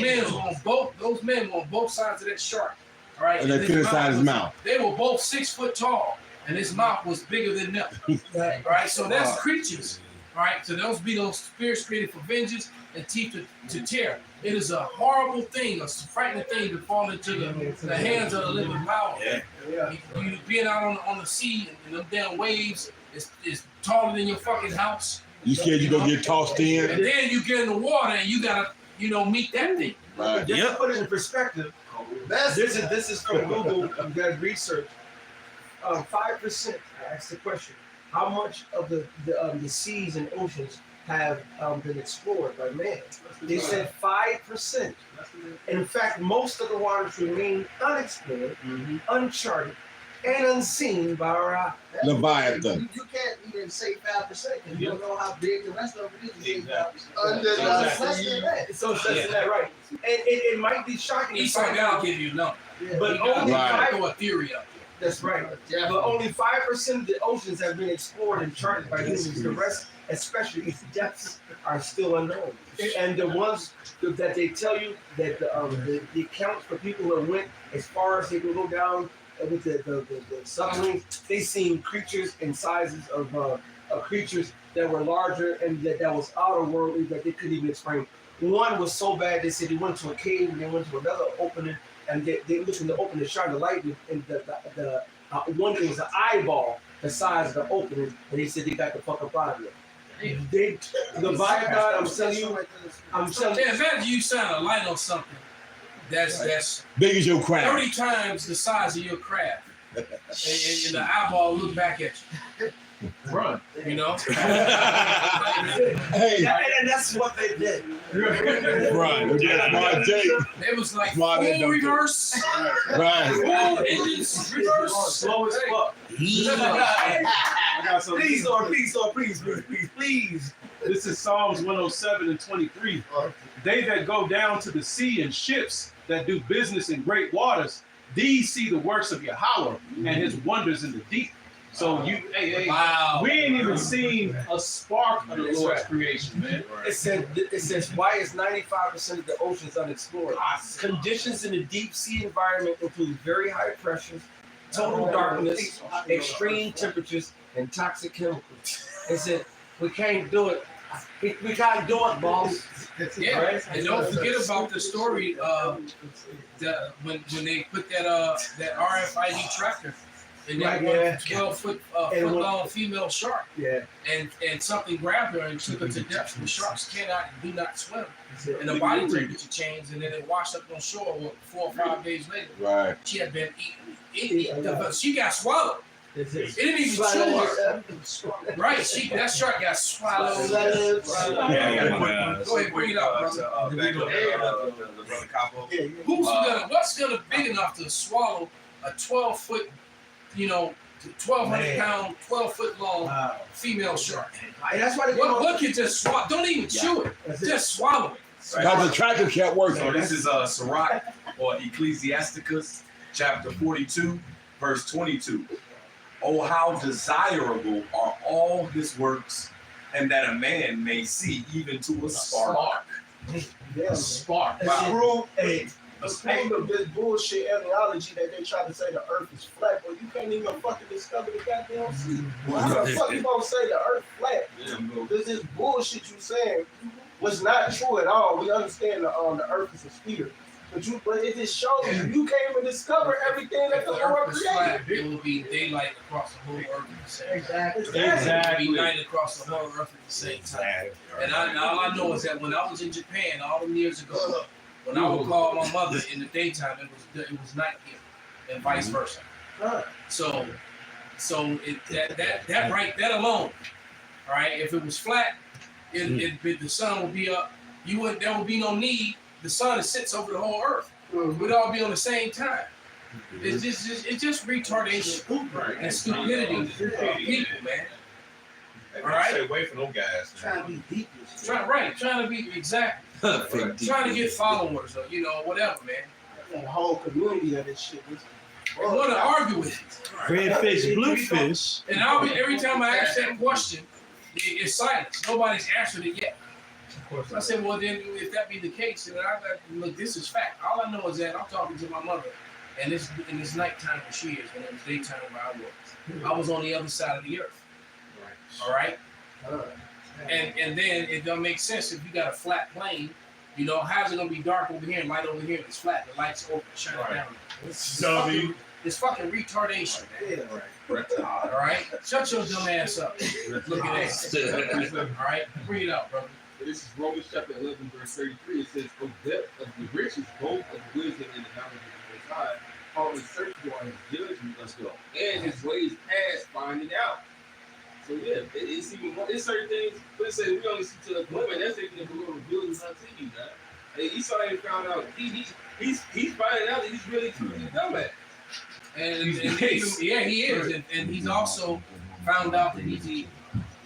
men were on both sides of that shark. All right, And they couldn't find his mouth. They were both 6 foot tall, and his mouth was bigger than them. All right, so that's creatures. All right, so those be those spirits created for vengeance and teeth to tear. It is a horrible thing, a frightening thing to fall into the hands of the living power. Yeah. You being out on the sea and them damn waves is taller than your fucking house. You scared you gonna get tossed in? And then you get in the water and you gotta, meet that thing. Right. just to put it in perspective, this is from Google. You got research. 5%. I asked the question: how much of the seas and oceans have been explored by man? They said 5%. In fact, most of the waters remain unexplored, uncharted, and unseen by our eye. Leviathan. You can't even say 5% because you don't know how big the rest of it is. So that's that, right? And it might be shocking. Esau gotta give you a number. But only throw a theory up. That's right. But only 5% of the oceans have been explored and charted by humans. The rest, especially its depths, are still unknown. And the ones that they tell you that the accounts for people who went as far as they can go down with the submarines, they seen creatures in sizes of creatures that were larger and that was outer worldly that they couldn't even explain. One was so bad they said they went to a cave and they went to another opening. And they looked in the opening, shine the light, and the one thing was an eyeball the size of the opening, and they said they got the fuck up out of it. The Viagon, I'm telling you. Imagine you shine a light on something that's big as your craft. 30 times the size of your craft, and the eyeball look back at you. Run. You know? Hey. And that's what they did. Run. It was like full reverse. Right. Full engines reverse. Slow as fuck. I got some. Please. This is Psalms 107 and 23. They that go down to the sea in ships that do business in great waters, these see the works of Yahweh and his wonders in the deep. So Wow. we ain't even seen a spark of the That's Lord's right. creation, man. It says why is 95% of the oceans unexplored? Conditions in the deep sea environment include very high pressures, total darkness, extreme temperatures, and toxic chemicals. It said we can't do it. We can't do it, boss. Yeah, Right? and don't forget about the story when they put that RFID tracker in that Right, yeah. 12 foot long female shark, Yeah. and something grabbed her and took her to depths where sharks do not swim, and the body temperature changed, and then it washed up on shore 4 or 5 days later. Right. She had been eaten. She got swallowed. It didn't even chew her. Right, that shark got swallowed. Go ahead, bring it up, brother. Back up, the brother Capo. What's gonna big enough to swallow a 12-foot, 1,200 pound, 12-foot long female shark? And that's why they What can just swallow? Don't even chew it. Just swallow it. Because the tracker kept working. So this is Sirach or Ecclesiasticus chapter 42, verse 22. Oh, how desirable are all his works, and that a man may see even to a spark. A spark. Prove of this bullshit ideology that they try to say the earth is flat, but you can't even fucking discover the goddamn sea. How the fuck you gonna say the earth flat? This is bullshit you saying was not true at all. We understand the earth is a sphere. But it just shows you can't even discover everything that If the the Lord earth was flat, created. it would be daylight across the whole earth at the same time. Exactly. It would be night across the whole earth at the same time. And all I know is that when I was in Japan all them years ago, when I would call my mother in the daytime, it was night here, and vice versa. So that alone, all right. If it was flat, the sun would be up. There would be no need. The sun sits over the whole earth. We'd all be on the same time. It's just retardation and stupidity of people, man. All right. Stay away from those guys. Trying to be deep. Trying to be trying to get followers or whatever, man. The whole community of this shit. I want to argue with it. Red fish, blue fish. And every time I ask that question, it's silence. Nobody's answered it yet. So I said, well, then if that be the case, then look, this is fact. All I know is that I'm talking to my mother, and it's nighttime where she is, and it was daytime where I was. I was on the other side of the earth. All right? And then it don't make sense if you got a flat plane. How's it gonna be dark over here and light over here? It's flat. The lights open, shine down. It's fucking retardation, man. All right, shut your dumb ass up. Look at that. All right, bring it up, brother. This is Romans chapter 11, verse 33. It says, "O depth of the riches, both of wisdom and the knowledge of the Most High, how unsearchable are his judgment, let's go, and his ways past finding out." So yeah, it's even more. It's certain things. Let's say we only see to the moment. That's even if the Lord reveals it unto you, man. Hey, Esau ain't found out. He's finding out that he's really truly dumb at. And he is, and he's also found out that he's evil.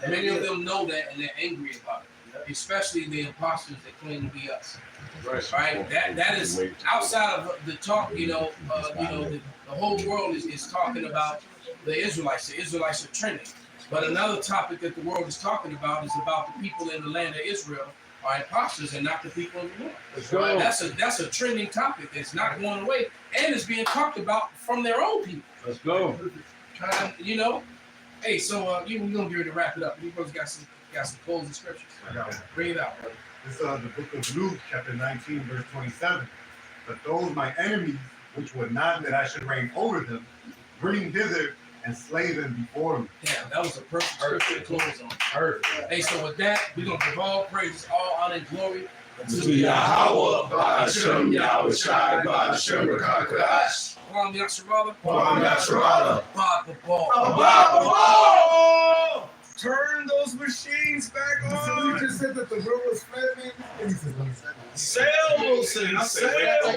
Many of them know that, and they're angry about it, especially the imposters that claim to be us. Right? That is outside of the talk. The whole world is talking about the Israelites. The Israelites are trending. But another topic that the world is talking about is about the people in the land of Israel are imposters and not the people of the Lord. That's a trending topic. It's not going away, and it's being talked about from their own people. Let's go. Hey, so we're gonna get ready to wrap it up. You boys got some closing scriptures. Bring it out, brother. This is the book of Luke, chapter 19, verse 27. But those my enemies, which were not that I should reign over them, bring hither and slay them before me. Damn, that was a perfect scripture to close on. Perfect. Hey, so with that, we're gonna give all praises, all honor and glory To Yahweh, Ba'ashem, Yahweh Shai, Ba'ashem, Rakakash. Kwam Yasharala. Kwam Yasharala. Bob the ball. Turn those machines back on. So you just said that the world was flat, man. Sail, Wilson. Sail.